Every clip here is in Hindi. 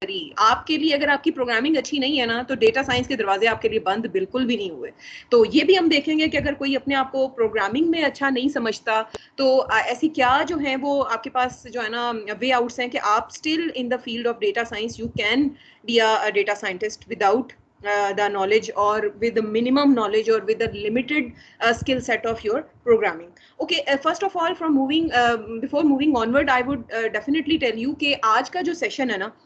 आपके लिए अगर आपकी प्रोग्रामिंग अच्छी नहीं है ना, तो डेटा साइंस के दरवाजे आपके लिए बंद बिल्कुल भी नहीं हुए। तो ये भी हम देखेंगे कि अगर कोई अपने आप को प्रोग्रामिंग में अच्छा नहीं समझता, तो ऐसी क्या जो है वो आपके पास जो है ना वे आउट्स हैं कि आप still in the field of data science you can be a data scientist without the knowledge or with the minimum knowledge or with the limited skill set of your programming. Okay, first of all, from moving before moving onward, I would definitely tell you कि आज का जो सेशन है ना,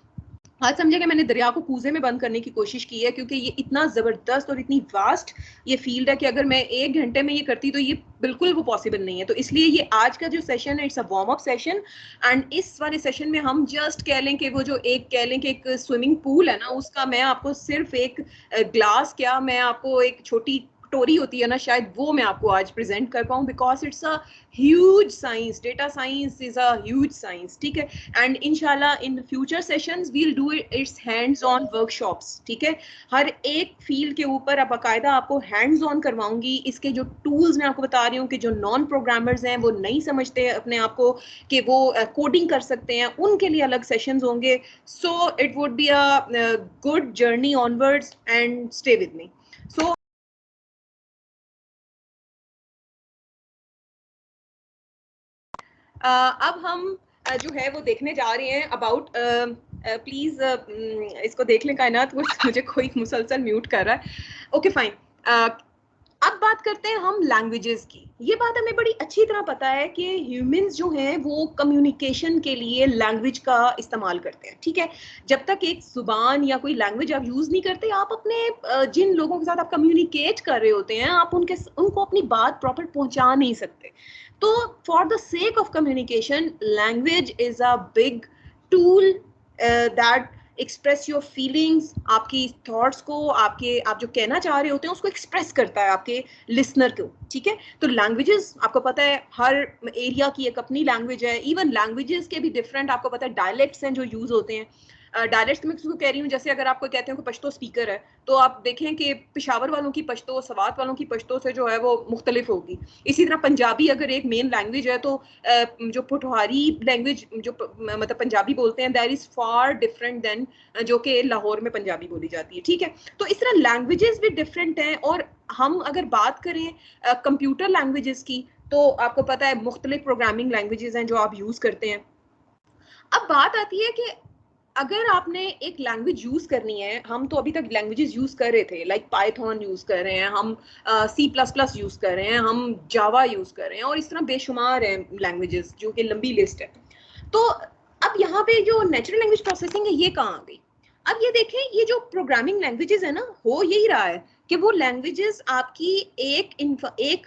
आज समझे कि मैंने दरिया को कूजे में बंद करने की कोशिश की है, क्योंकि ये इतना जबरदस्त और इतनी वास्ट ये फील्ड है कि अगर मैं 1 घंटे में ये करती तो ये बिल्कुल वो पॉसिबल नहीं है। तो इसलिए ये आज का जो सेशन है it's a warm up session, and इस वाले सेशन में हम जस्ट कह लें कि वो जो एक कह लें कि एक स्विमिंग पूल है ना, उसका मैं आपको सिर्फ एक ग्लास, क्या मैं आपको एक छोटी कटोरी होती है ना, शायद वो मैं आपको आज प्रेजेंट कर पाऊँ, because it's a huge science, data science is a huge science, ठीक है। एंड इंशाल्लाह in future sessions we'll do its hands on workshops, ठीक है। हर एक फील्ड के ऊपर अब बाकायदा आपको हैंड्स ऑन करवाऊंगी। इसके जो टूल्स मैं आपको बता रही हूँ कि जो नॉन प्रोग्रामर्स हैं वो नहीं समझते अपने आप को कि वो कोडिंग कर सकते हैं, उनके लिए अलग सेशंस होंगे। So it would be a good journey onwards and stay with me. So अब हम जो है वो देखने जा रहे हैं अबाउट, प्लीज इसको देख लें कायनात, वो मुझे कोई मुसलसल म्यूट कर रहा है। ओके फाइन, अब बात करते हैं हम लैंग्वेजेस की। ये बात हमें बड़ी अच्छी तरह पता है कि ह्यूमंस जो हैं वो कम्युनिकेशन के लिए लैंग्वेज का इस्तेमाल करते हैं, ठीक है। जब तक एक जुबान या कोई लैंग्वेज आप यूज नहीं करते, आप अपने जिन लोगों के साथ आप कम्युनिकेट कर रहे होते हैं, आप उनको अपनी बात प्रॉपर पहुंचा नहीं सकते। तो for the sake of communication, language is a big tool that express your feelings, आपकी थॉट्स को, आप जो कहना चाह रहे होते हैं उसको एक्सप्रेस करता है आपके लिसनर को, ठीक है। तो लैंग्वेजेस आपको पता है हर एरिया की एक अपनी लैंग्वेज है। इवन लैंग्वेजेस के भी डिफरेंट आपको पता है डायलेक्ट्स हैं जो यूज होते हैं। डायलेक्ट्स में किसको कह रही हूँ, जैसे अगर आपको कहते हैं कि पश्तो स्पीकर है, तो आप देखें कि पेशावर वालों की पश्तो सवात वालों की पश्तो से जो है वो मुख्तलिफ होगी। इसी तरह पंजाबी अगर एक मेन लैंग्वेज है, तो जो पोठवारी लैंग्वेज जो मतलब पंजाबी बोलते हैं, that is far different than जो कि लाहौर में पंजाबी बोली जाती है, ठीक है। तो इस तरह लैंग्वेजेस भी डिफरेंट हैं। और हम अगर बात करें कंप्यूटर लैंग्वेजेस की, तो आपको पता है मुख्तलिफ प्रोग्रामिंग लैंग्वेजेस हैं जो आप यूज करते हैं। अब बात आती है कि अगर आपने एक लैंग्वेज यूज करनी है, हम तो अभी तक लैंग्वेजेस यूज कर रहे थे, लाइक पाइथन यूज कर रहे हैं हम, सी प्लस प्लस यूज कर रहे हैं हम, जावा यूज कर रहे हैं, और इस तरह बेशुमार है लैंग्वेजेस जो कि लंबी लिस्ट है। तो अब यहाँ पे जो नेचुरल लैंग्वेज प्रोसेसिंग है ये कहाँ आ गई? अब ये देखें, ये जो प्रोग्रामिंग लैंग्वेजेस है ना, हो यही रहा है कि वो लैंग्वेजेस आपकी एक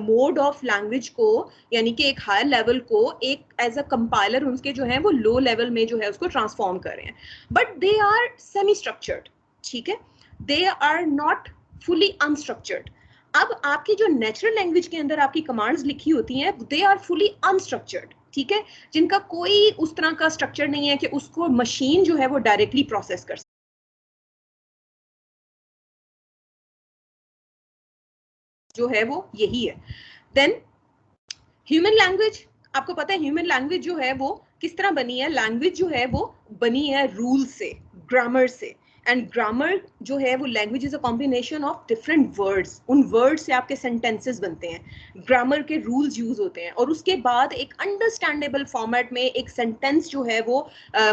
मोड ऑफ लैंग्वेज को, यानी कि एक हायर लेवल को एक एज अ कंपाइलर उनके जो है वो लो लेवल में जो है उसको ट्रांसफॉर्म कर रहे हैं, but they are semi structured, ठीक है। They are not fully unstructured. अब आपकी जो नेचुरल लैंग्वेज के अंदर आपकी कमांड्स लिखी होती हैं, दे आर फुली अनस्ट्रक्चर्ड, ठीक है, जिनका कोई उस तरह का स्ट्रक्चर नहीं है कि उसको मशीन जो है वो डायरेक्टली प्रोसेस कर, जो है वो यही है। देन ह्यूमन लैंग्वेज, आपको पता है ह्यूमन लैंग्वेज जो है वो किस तरह बनी है? लैंग्वेज जो है वो बनी है रूल से, ग्रामर से। एंड ग्रामर जो है वो language is a combination of different words, उन वर्ड्स से आपके सेंटेंसेस बनते हैं, ग्रामर के रूल्स यूज होते हैं, और उसके बाद एक अंडरस्टैंडेबल फॉर्मेट में एक सेंटेंस जो है वो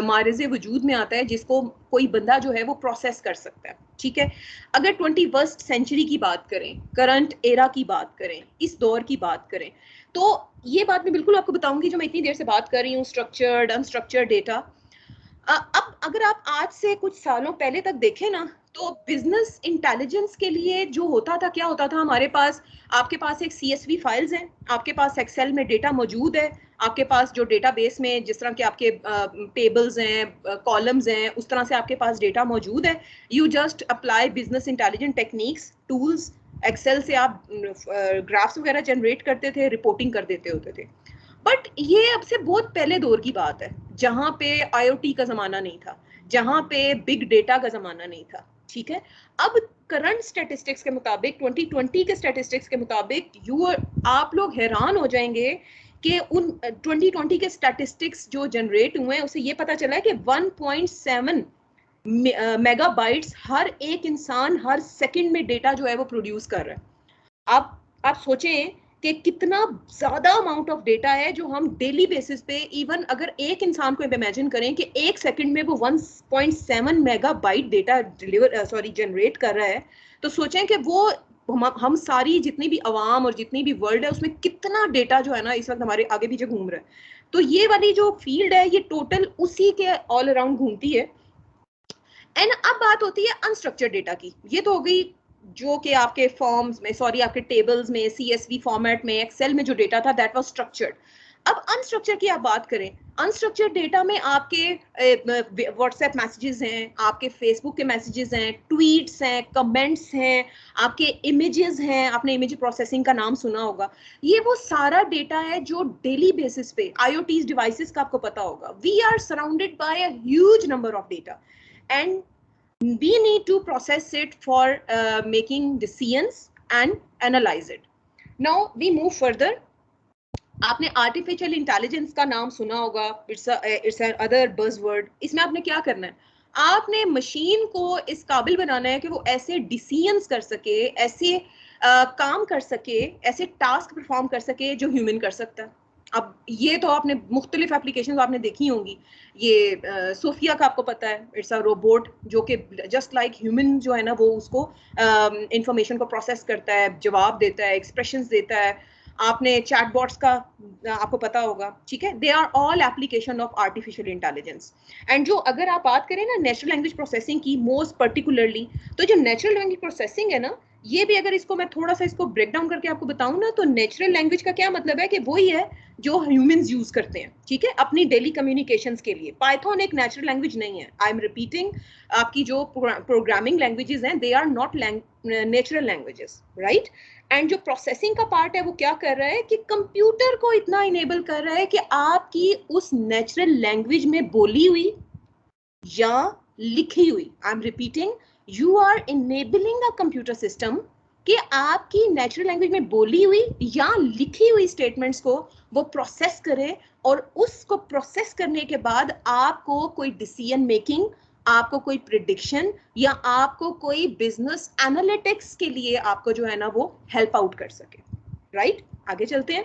मारिज़े वजूद में आता है, जिसको कोई बंदा जो है वो प्रोसेस कर सकता है, ठीक है। अगर 21st सेंचुरी की बात करें, करंट एरा की बात करें, इस दौर की बात करें, तो ये बात मैं बिल्कुल आपको बताऊंगी जो मैं इतनी देर से बात कर रही हूँ, स्ट्रक्चर्ड अनस्ट्रक्चर्ड डेटा। अब अगर आप आज से कुछ सालों पहले तक देखें ना, तो बिजनेस इंटेलिजेंस के लिए जो होता था, क्या होता था हमारे पास, आपके पास एक CSV फाइल्स हैं, आपके पास एक्सेल में डेटा मौजूद है, आपके पास जो डेटाबेस में जिस तरह के आपके टेबल्स हैं, कॉलम्स हैं, उस तरह से आपके पास डेटा मौजूद है। You just apply business intelligent techniques, tools, excel से आप ग्राफ्स वगैरह जनरेट करते थे, रिपोर्टिंग कर देते होते थे। बट ये अब से बहुत पहले दौर की बात है, जहां पे IoT का जमाना नहीं था, जहां पे बिग डेटा का जमाना नहीं था, ठीक है। अब करंट स्टैटिस्टिक्स के मुताबिक, 2020 के स्टैटिस्टिक्स के मुताबिक, आप लोग हैरान हो जाएंगे कि उन 2020 के स्टैटिस्टिक्स जो जनरेट हुए हैं, उससे ये पता चला है कि 1.7 मेगाबाइट्स हर एक इंसान हर सेकंड में डेटा जो है वो प्रोड्यूस कर रहा है। आप सोचें कि कितना ज्यादा अमाउंट ऑफ डेटा है जो हम डेली बेसिस पे, इवन अगर एक इंसान को इमेजिन करें कि एक सेकंड में वो 1.7 मेगाबाइट डेटा जनरेट कर रहा है, तो सोचें कि वो हम सारी जितनी भी आवाम और जितनी भी वर्ल्ड है उसमें कितना डेटा जो है ना इस वक्त हमारे आगे पीछे घूम रहा है। तो ये वाली जो फील्ड है ये टोटल उसी के ऑल अराउंड घूमती है। एंड अब बात होती है अनस्ट्रक्चर्ड डेटा की। ये तो हो गई जो कि आपके फॉर्म्स में, सॉरी आपके टेबल्स में, सीएसवी फॉर्मेट में, एक्सेल में जो डेटा था दैट वाज स्ट्रक्चर्ड। अब अनस्ट्रक्चर्ड की आप बात करें, अनस्ट्रक्चर्ड डेटा में आपके व्हाट्सएप मैसेजेस हैं, आपके फेसबुक के मैसेजेस हैं, ट्वीट्स हैं, कमेंट्स हैं, आपके इमेजेस हैं, आपने इमेज प्रोसेसिंग का नाम सुना होगा। ये वो सारा डेटा है जो डेली बेसिस पे आईओटी डिवाइसेस का आपको पता होगा। We are surrounded by a huge number of data and we need to process it for making decisions and analyze it. Now we move further. आपने आर्टिफिशियल इंटेलिजेंस का नाम सुना होगा, इट्स एन अदर बज़वर्ड। इसमें आपने क्या करना है, आपने मशीन को इस काबिल बनाना है कि वो ऐसे डिसीजंस कर सके, ऐसे काम कर सके, ऐसे टास्क परफॉर्म कर सके जो ह्यूमन कर सकता है। अब ये तो आपने मुख्तलिफ एप्लीकेशन आपने देखी होंगी। ये सोफिया का आपको पता है, इट्स अ रोबोट जो कि जस्ट लाइक ह्यूमन जो है ना वो उसको इंफॉर्मेशन को प्रोसेस करता है, जवाब देता है, एक्सप्रेशंस देता है। आपने चैटबॉट्स का आपको पता होगा, ठीक है। They are all application of artificial intelligence. And जो अगर आप बात करें ना नेचुरल लैंग्वेज प्रोसेसिंग की मोस्ट पर्टिकुलरली, तो जो नेचुरल लैंग्वेज प्रोसेसिंग है ना, ये भी अगर इसको मैं थोड़ा सा इसको ब्रेक डाउन करके आपको बताऊं ना, तो नेचुरल लैंग्वेज का क्या मतलब है कि वही है जो ह्यूमंस यूज करते हैं, ठीक है, अपनी डेली कम्युनिकेशंस के लिए। पाइथन एक नेचुरल लैंग्वेज नहीं है, आई एम रिपीटिंग। आपकी जो प्रोग्रामिंग लैंग्वेजेस हैं they are not natural languages, right. And जो प्रोसेसिंग का पार्ट है वो क्या कर रहा है कि कंप्यूटर को इतना इनेबल कर रहा है कि आपकी उस नेचुरल लैंग्वेज में बोली हुई या लिखी हुई, I am repeating, you are enabling a computer system कि आपकी नेचुरल लैंग्वेज में बोली हुई या लिखी हुई स्टेटमेंट्स को वो प्रोसेस करे, और उसको प्रोसेस करने के बाद आपको कोई डिसीजन मेकिंग, आपको कोई प्रिडिक्शन या आपको कोई बिजनेस एनालिटिक्स के लिए आपको जो है ना वो हेल्प आउट कर सके, राइट। आगे चलते हैं।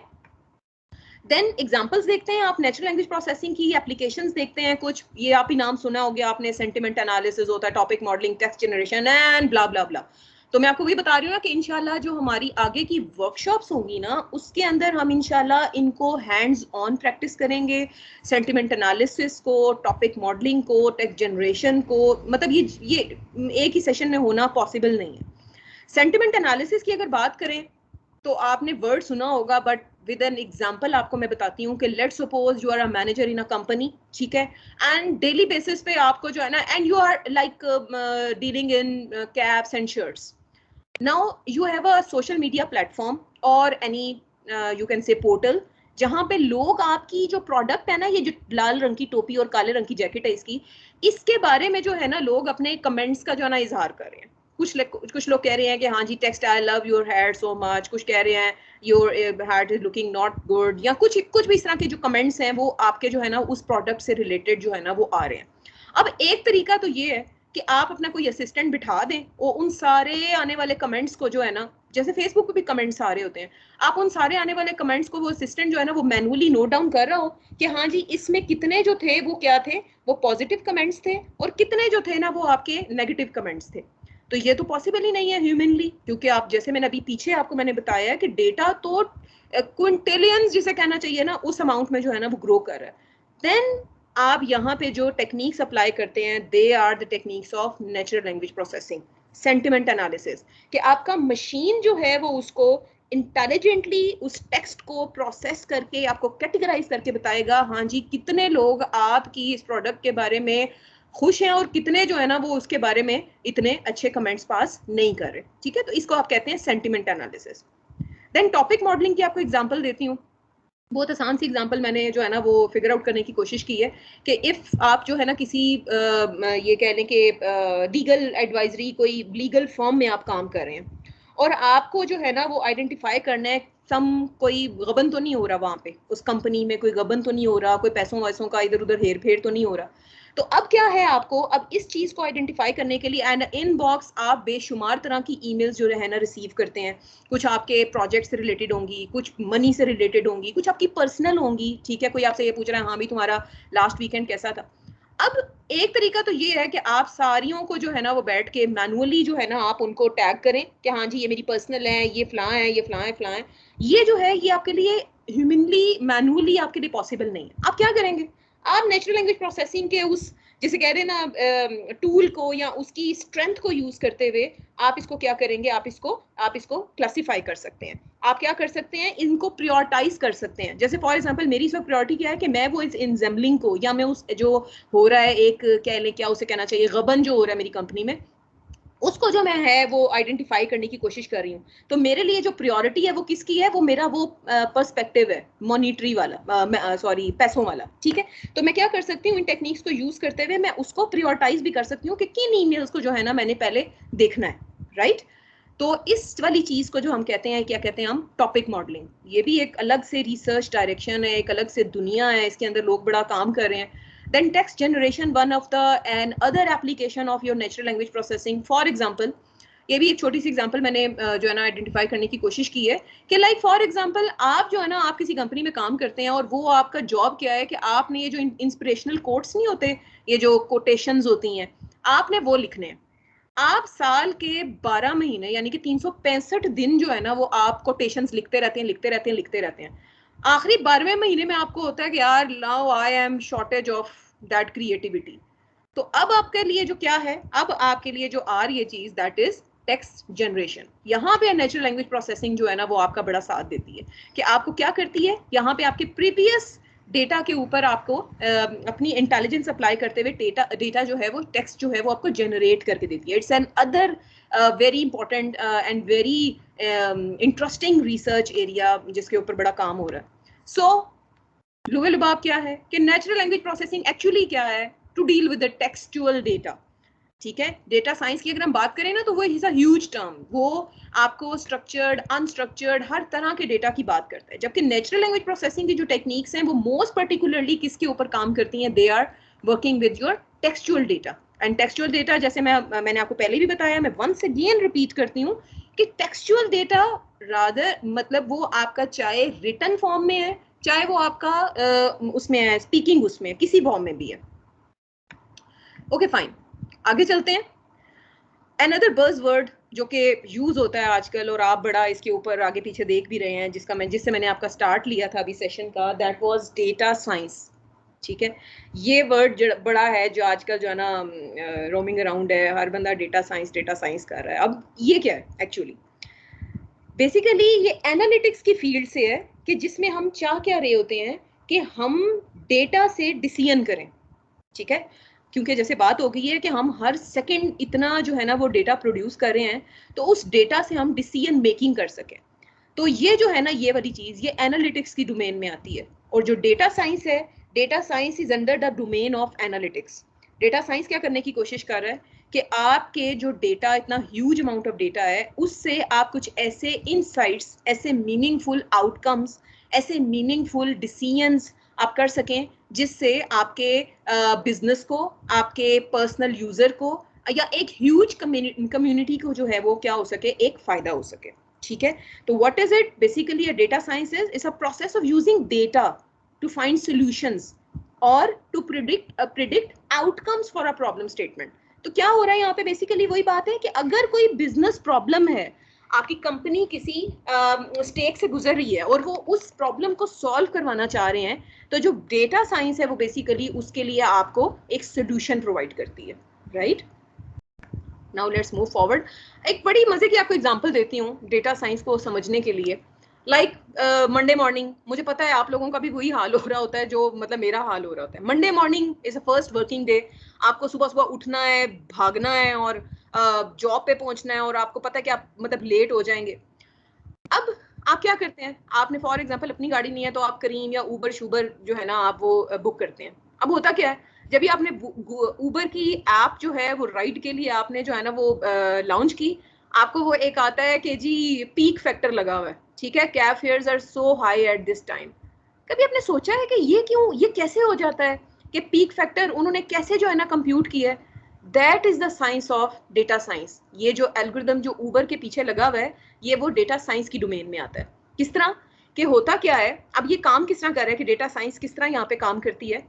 देन एग्जांपल्स देखते हैं आप नेचुरल लैंग्वेज प्रोसेसिंग की, एप्लीकेशंस देखते हैं कुछ। ये आप ही नाम सुना हो गया आपने, सेंटिमेंट एनालिसिस होता है, topic modelling, text generation and blah blah blah. तो मैं आपको वही बता रही हूँ कि इंशाल्लाह जो हमारी आगे की वर्कशॉप्स होंगी ना उसके अंदर हम इंशाल्लाह इनको हैंड्स ऑन प्रैक्टिस करेंगे। सेंटिमेंट एनालिसिस को, टॉपिक मॉडलिंग को, टेक्स्ट जनरेशन को, मतलब ये एक ही सेशन में होना पॉसिबल नहीं है। सेंटिमेंट एनालिसिस की अगर बात करें तो आपने वर्ड सुना होगा, बट विद एन एग्जांपल आपको मैं बताती हूँ कि let's suppose you are a manager in a company, ठीक है, एंड डेली बेसिस पे आपको जो है ना, and you are like dealing in caps and shirts. Now you have a social media platform और any you can say portal, जहां पे लोग आपकी जो प्रोडक्ट है ना, ये जो लाल रंग की टोपी और काले रंग की जैकेट है इसके बारे में जो है ना लोग अपने कमेंट्स का जो है ना इजहार कर रहे हैं। कुछ लोग कह रहे हैं कि हाँ जी text I love your hair so much, कुछ कह रहे हैं your hair is looking not good, या कुछ भी इस तरह के जो कमेंट्स हैं वो आपके जो है ना उस प्रोडक्ट से रिलेटेड जो है ना वो आ रहे हैं। अब एक तरीका तो ये है कि आप अपना कोई असिस्टेंट बिठा दें और उन सारे आने वाले कमेंट्स को जो है ना, जैसे फेसबुक पे भी कमेंट्स आ रहे होते हैं, आप उन सारे आने वाले कमेंट्स को वो असिस्टेंट जो है ना वो मैनुअली नोट डाउन कर रहा हो कि हाँ जी इसमें कितने जो थे वो क्या थे, वो पॉजिटिव कमेंट्स थे, और कितने जो थे ना वो आपके नेगेटिव कमेंट्स थे। तो ये तो पॉसिबल ही नहीं है ह्यूमनली, क्योंकि आप जैसे मैंने अभी पीछे आपको मैंने बताया कि डेटा तो क्विंटिलियंस जिसे कहना चाहिए ना उस अमाउंट में जो है ना वो ग्रो कर रहा है। देन आप यहाँ पे जो टेक्निक्स अप्लाई करते हैं they are the techniques of natural language processing, sentiment analysis, कि आपका मशीन जो है वो उसको इंटेलिजेंटली उस टेक्स्ट को प्रोसेस करके आपको कैटेगराइज करके बताएगा, हाँ जी कितने लोग आपकी इस प्रोडक्ट के बारे में खुश हैं और कितने जो है ना वो उसके बारे में इतने अच्छे कमेंट्स पास नहीं कर रहे, ठीक है। तो इसको आप कहते हैं sentiment analysis. Then topic modelling की आपको एग्जांपल देती हूँ। बहुत आसान सी एग्जांपल मैंने जो है ना वो फिगर आउट करने की कोशिश की है कि इफ आप जो है ना किसी ये कह लें कि लीगल एडवाइजरी, कोई लीगल फर्म में आप काम कर रहे हैं और आपको जो है ना वो आइडेंटिफाई करना है कोई गबन तो नहीं हो रहा वहां पे, उस कंपनी में कोई गबन तो नहीं हो रहा, कोई पैसों वैसों का इधर उधर हेर फेर तो नहीं हो रहा। तो अब क्या है आपको, अब इस चीज को आइडेंटिफाई करने के लिए, एंड इनबॉक्स आप बेशुमार तरह की ईमेल्स जो है ना रिसीव करते हैं, कुछ आपके प्रोजेक्ट से रिलेटेड होंगी, कुछ मनी से रिलेटेड होंगी, कुछ आपकी पर्सनल होंगी, ठीक है, कोई आपसे ये पूछ रहा है हाँ भी तुम्हारा लास्ट वीकेंड कैसा था। अब एक तरीका तो ये है कि आप सारियों को जो है ना वो बैठ के मैनुअली जो है ना आप उनको टैग करें कि हाँ जी ये मेरी पर्सनल है, ये फलां है, ये फलां है, फलां है। ये जो है ये आपके लिए ह्यूमनली मैनुअली आपके लिए पॉसिबल नहीं है। आप क्या करेंगे, आप नेचुरल लैंग्वेज प्रोसेसिंग के उस जिसे कह रहे हैं ना टूल को या उसकी स्ट्रेंथ को यूज करते हुए आप इसको क्या करेंगे, आप इसको क्लासिफाई कर सकते हैं। आप क्या कर सकते हैं, इनको प्रियोरिटाइज कर सकते हैं। जैसे फॉर एग्जांपल मेरी इस वक्त प्रायोरिटी क्या है कि मैं वो इस इंजेम्बलिंग को, या मैं उस जो हो रहा है एक कह लें क्या उसे कहना चाहिए, गबन जो हो रहा है मेरी कंपनी में, उसको जो मैं है वो आइडेंटिफाई करने की कोशिश कर रही हूँ। तो मेरे लिए जो प्रायोरिटी है वो किसकी है, वो मेरा वो पर्सपेक्टिव है मॉनिटरी वाला, सॉरी पैसों वाला, ठीक है। तो मैं क्या कर सकती हूँ, इन टेक्निक्स को यूज करते हुए मैं उसको प्रायोरिटाइज भी कर सकती हूँ कि किन ईमेल्स को जो है ना मैंने पहले देखना है, राइट। तो इस वाली चीज को जो हम कहते हैं, क्या कहते हैं हम, टॉपिक मॉडलिंग। ये भी एक अलग से रिसर्च डायरेक्शन है, एक अलग से दुनिया है, इसके अंदर लोग बड़ा काम कर रहे हैं। Then text generation, one of the and other application of your natural language processing. For example, ये भी एक छोटी सी एग्जांपल मैंने जो है ना आइडेंटिफाई करने की कोशिश की है कि लाइक फॉर एग्जांपल आप जो है ना आप किसी कंपनी में काम करते हैं और वो आपका जॉब क्या है कि आपने ये जो इंस्पिरेशनल कोट्स नहीं होते, ये जो कोटेशंस होती हैं, आपने वो लिखने हैं। आप साल के 12 महीने यानी कि 365 दिन जो है ना वो आप कोटेशंस लिखते रहते हैं, लिखते रहते हैं, लिखते रहते हैं। आखिरी 12वें महीने में आपको होता है कि यार now I am shortage of that creativity. तो अब आपके लिए जो क्या है, अब आपके लिए जो आ रही है चीज, दैट इज टेक्स्ट जनरेशन। यहाँ पे नेचुरल लैंग्वेज प्रोसेसिंग जो है ना वो आपका बड़ा साथ देती है कि आपको क्या करती है, यहाँ पे आपके प्रीवियस डेटा के ऊपर आपको अपनी इंटेलिजेंस अप्लाई करते हुए डेटा जो है वो टेक्स्ट जो है वो आपको जनरेट करके देती है। It's an other very important and very interesting research area जिसके ऊपर बड़ा काम हो रहा है। सो लुबे लुबाब क्या है कि नेचुरल लैंग्वेज प्रोसेसिंग एक्चुअली क्या है, to deal with the textual data, ठीक है। डेटा साइंस की अगर हम बात करें ना तो वो इज अ ह्यूज टर्म, वो आपको स्ट्रक्चर्ड अनस्ट्रक्चर्ड हर तरह के डेटा की बात करता है। जबकि नेचुरल लैंग्वेज प्रोसेसिंग की जो टेक्निक्स हैं वो मोस्ट पर्टिकुलरली किसके ऊपर काम करती हैं, they are working with your textual data. And textual data जैसे मैंने आपको पहले भी बताया, मैं वंस अगेन रिपीट करती हूँ कि टेक्सचुअल डेटा रादर मतलब वो आपका चाहे रिटन फॉर्म में है, चाहे वो आपका उसमें है स्पीकिंग, उसमें किसी फॉर्म में भी है। ओके फाइन, आगे चलते हैं। अनदर बज़वर्ड जो कि यूज होता है आजकल और आप बड़ा इसके ऊपर आगे पीछे देख भी रहे हैं, जिससे मैंने आपका स्टार्ट लिया था अभी सेशन का, दैट वाज डेटा साइंस, ठीक है। ये वर्ड बड़ा है जो आजकल जो है ना रोमिंग अराउंड है, हर बंदा डेटा साइंस कर रहा है। अब ये क्या है एक्चुअली, बेसिकली ये एनालिटिक्स की फील्ड से है कि जिसमें हम चाह क्या रहे होते हैं कि हम डेटा से डिसीजन करें, ठीक है। क्योंकि जैसे बात हो गई है कि हम हर सेकंड इतना जो है ना वो डेटा प्रोड्यूस कर रहे हैं, तो उस डेटा से हम डिसीजन मेकिंग कर सकें। तो ये जो है ना ये वाली चीज ये एनालिटिक्स की डोमेन में आती है। और जो डेटा साइंस है, data science is under the domain of analytics. Data science क्या करने की कोशिश कर रहा है कि आपके जो डेटा, इतना ह्यूज अमाउंट ऑफ डेटा है, उससे आप कुछ ऐसे इनसाइट्स, ऐसे मीनिंगफुल आउटकम्स, ऐसे मीनिंगफुल डिसीजंस आप कर सकें जिससे आपके बिजनेस को, आपके पर्सनल यूजर को या एक ह्यूज कम्युनिटी को जो है वो क्या हो सके, एक फायदा हो सके, ठीक है। तो what is it basically, a data science is a process of using data to find solutions और to predict outcomes for a problem statement. तो क्या हो रहा है यहाँ पे, बेसिकली वही बात है कि अगर कोई बिजनेस प्रॉब्लम है, आपकी कंपनी किसी स्टेक से गुजर रही है और वो उस प्रॉब्लम को सॉल्व करवाना चाह रहे हैं, तो जो डेटा साइंस है वो बेसिकली उसके लिए आपको एक सोल्यूशन प्रोवाइड करती है, right. Now let's move forward. एक बड़ी मजे की आपको एग्जांपल देती हूँ डेटा साइंस को समझने के लिए। लाइक मंडे मॉर्निंग, मुझे पता है आप लोगों का भी वही हाल हो रहा होता है जो मतलब मेरा हाल हो रहा होता है। Monday morning is a first working day, आपको सुबह सुबह उठना है, भागना है और जॉब पे पहुंचना है और आपको पता है कि आप मतलब लेट हो जाएंगे। अब आप क्या करते हैं, आपने फॉर एग्जांपल अपनी गाड़ी नहीं है तो आप करीम या ऊबर शूबर जो है ना आप वो बुक करते हैं। अब होता क्या है, जब भी आपने ऊबर की ऐप जो है वो राइड के लिए आपने जो है ना वो लॉन्च की, आपको वो एक आता है कि जी पीक फैक्टर लगा हुआ है, ठीक है, cab fares are so high at this time. कभी आपने सोचा है कि ये क्यों, ये कैसे हो जाता है कि पीक फैक्टर उन्होंने कैसे जो है ना कंप्यूट किया है, that is the science of data science. ये जो एल्गोरिदम जो ऊबर के पीछे लगा हुआ है, ये वो डेटा साइंस की डोमेन में आता है। किस तरह कि होता क्या है, अब ये काम किस तरह कर रहा है कि डेटा साइंस किस तरह यहाँ पे काम करती है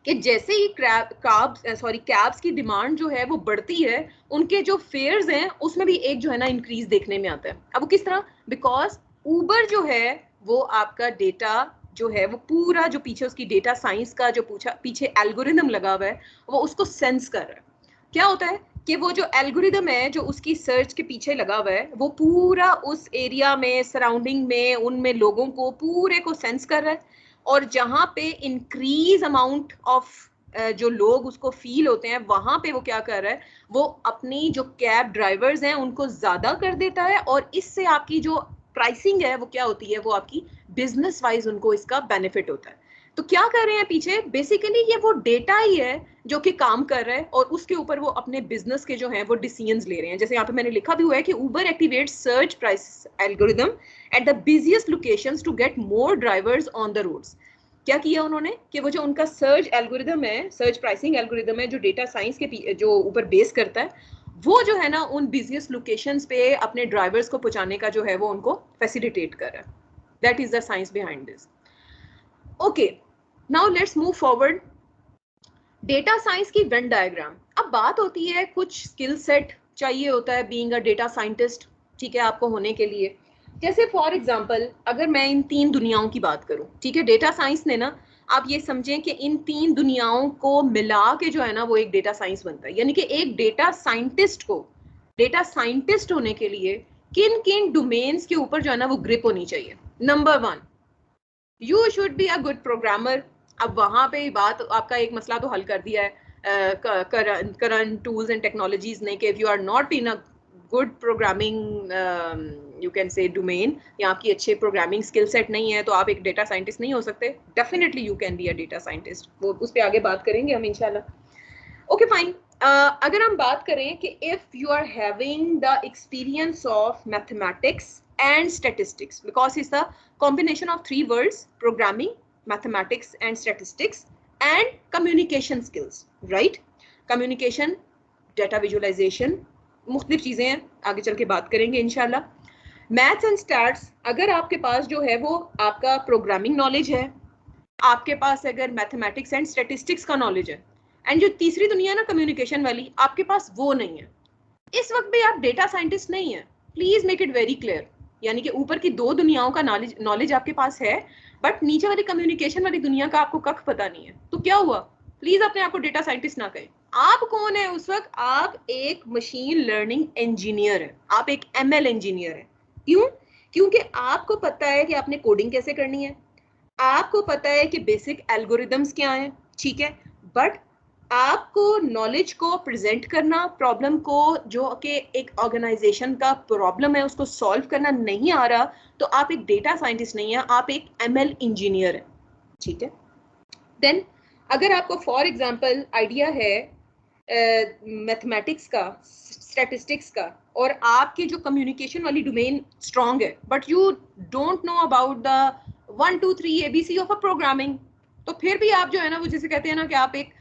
कि जैसे ही कैब्स की डिमांड जो है वो बढ़ती है, उनके जो फेयर्स हैं उसमें भी एक जो है ना इंक्रीज देखने में आता है। अब वो किस तरह, बिकॉज ऊबर जो है वो आपका डेटा जो है वो पूरा जो पीछे उसकी डेटा साइंस का जो पीछे एल्गोरिदम लगा हुआ है वो उसको सेंस कर रहा है। क्या होता है कि वो जो एल्गोरिदम है जो उसकी सर्च के पीछे लगा हुआ है वो पूरा उस एरिया में सराउंडिंग में उनमें लोगों को पूरे को सेंस कर रहा है, और जहां पे इंक्रीज अमाउंट ऑफ जो लोग उसको फील होते हैं वहां पे वो क्या कर रहा है, वो अपनी जो कैब ड्राइवर्स हैं उनको ज्यादा कर देता है, और इससे आपकी जो प्राइसिंग है वो क्या होती है, वो आपकी बिजनेस वाइज उनको इसका बेनिफिट होता है। तो क्या कर रहे हैं पीछे, बेसिकली ये वो डेटा ही है जो कि काम कर रहा है, और उसके ऊपर वो अपने बिजनेस के जो हैं वो डिसीजंस ले रहे हैं। जैसे यहाँ पे मैंने लिखा भी हुआ है कि Uber activate surge price algorithm at the busiest locations to get more drivers on the roads. क्या किया उन्होंने कि वो जो उनका सर्च एल्गोरिदम है, सर्च प्राइसिंग एल्गोरिदम है जो डेटा साइंस के जो ऊपर बेस करता है, वो जो है ना उन बिजिएस्ट लोकेशंस पे अपने ड्राइवर्स को पहुंचाने का जो है वो उनको फैसिलिटेट कर रहा है। That is the science behind this. Okay, now let's move forward. Data science की वेन डायग्राम। अब बात होती है कुछ स्किल सेट चाहिए होता है बीइंग अ डेटा साइंटिस्ट, ठीक है, आपको होने के लिए। जैसे फॉर एग्जांपल अगर मैं इन 3 दुनियाओं की बात करूं, ठीक है, डेटा साइंस ने ना, आप ये समझें कि इन 3 दुनियाओं को मिला के जो है ना वो एक डेटा साइंस बनता है। यानी कि एक डेटा साइंटिस्ट को, डेटा साइंटिस्ट होने के लिए किन किन डोमेन्स के ऊपर जो है ना वो ग्रिप होनी चाहिए। Number 1, you should be a good programmer. अब वहां पे बात आपका एक मसला तो हल कर दिया है करंट टूल्स एंड टेक्नोलॉजीज ने कि if you are not in a good programming you can say domain, या आपकी अच्छे प्रोग्रामिंग स्किल सेट नहीं है तो आप एक डेटा साइंटिस्ट नहीं हो सकते। Definitely you can be a data scientist, वो उस पर आगे बात करेंगे हम इंशाल्लाह। Okay fine. अगर हम बात करें कि if you are having the experience of mathematics and statistics, because it's the combination of 3 words: programming, mathematics and statistics, and communication skills, right? communication, data visualization, मुख्तलिफ चीजें हैं, आगे चल के बात करेंगे इंशाल्लाह। मैथ्स एंड स्टैट्स, अगर आपके पास जो है वो आपका प्रोग्रामिंग नॉलेज है, आपके पास अगर मैथमेटिक्स एंड स्टैटिस्टिक्स का नॉलेज है, एंड जो तीसरी दुनिया ना कम्युनिकेशन वाली, आपके पास वो नहीं है, इस वक्त भी आप डेटा साइंटिस्ट नहीं है। Please make it very clear. यानी कि ऊपर की 2 दुनियाओं का नॉलेज आपके पास है, बट नीचे वाली कम्युनिकेशन वाली दुनिया का आपको कख पता नहीं है, तो क्या हुआ? प्लीज अपने आप को डेटा साइंटिस्ट ना कहें। आप कौन है उस वक्त? आप एक मशीन लर्निंग इंजीनियर है, आप एक ML इंजीनियर है। क्यों? क्योंकि आपको पता है कि आपने कोडिंग कैसे करनी है, आपको पता है कि बेसिक एल्गोरिदम्स क्या हैं, ठीक है, बट आपको नॉलेज को प्रेजेंट करना, प्रॉब्लम को जो कि एक ऑर्गेनाइजेशन का प्रॉब्लम है उसको सॉल्व करना नहीं आ रहा, तो आप एक डेटा साइंटिस्ट नहीं है, आप एक ML इंजीनियर है, ठीक है। देन अगर आपको फॉर एग्जांपल आइडिया है मैथमेटिक्स का, स्टैटिस्टिक्स का, और आपकी जो कम्युनिकेशन वाली डोमेन स्ट्रांग है, but you don't know about the 1 2 3 ABC of a programming, तो फिर भी आप जो है ना वो जैसे कहते हैं ना कि आप एक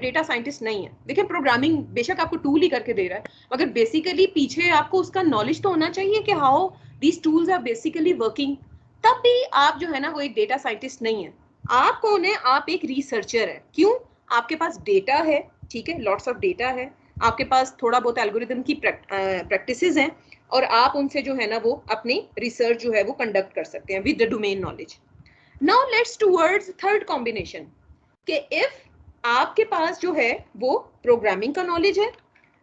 डेटा साइंटिस्ट नहीं है। देखिए, प्रोग्रामिंग बेशक आपको टूल ही करके दे रहा है, मगर बेसिकली पीछे आपको उसका नॉलेज तो होना चाहिए कि how these tools are basically working, तब भी आप जो है ना वो एक डेटा साइंटिस्ट नहीं है। आप कौन है? आप एक रिसर्चर है। क्यों? आपके पास डेटा है, ठीक है, लॉट्स ऑफ डेटा है, आपके पास थोड़ा बहुत एल्गोरिदम की प्रैक्टिसेस हैं, और आप उनसे जो है ना वो अपनी रिसर्च जो है वो कंडक्ट कर सकते हैं with the domain knowledge. Now let's towards third combination कि इफ आपके पास जो है वो प्रोग्रामिंग का नॉलेज है,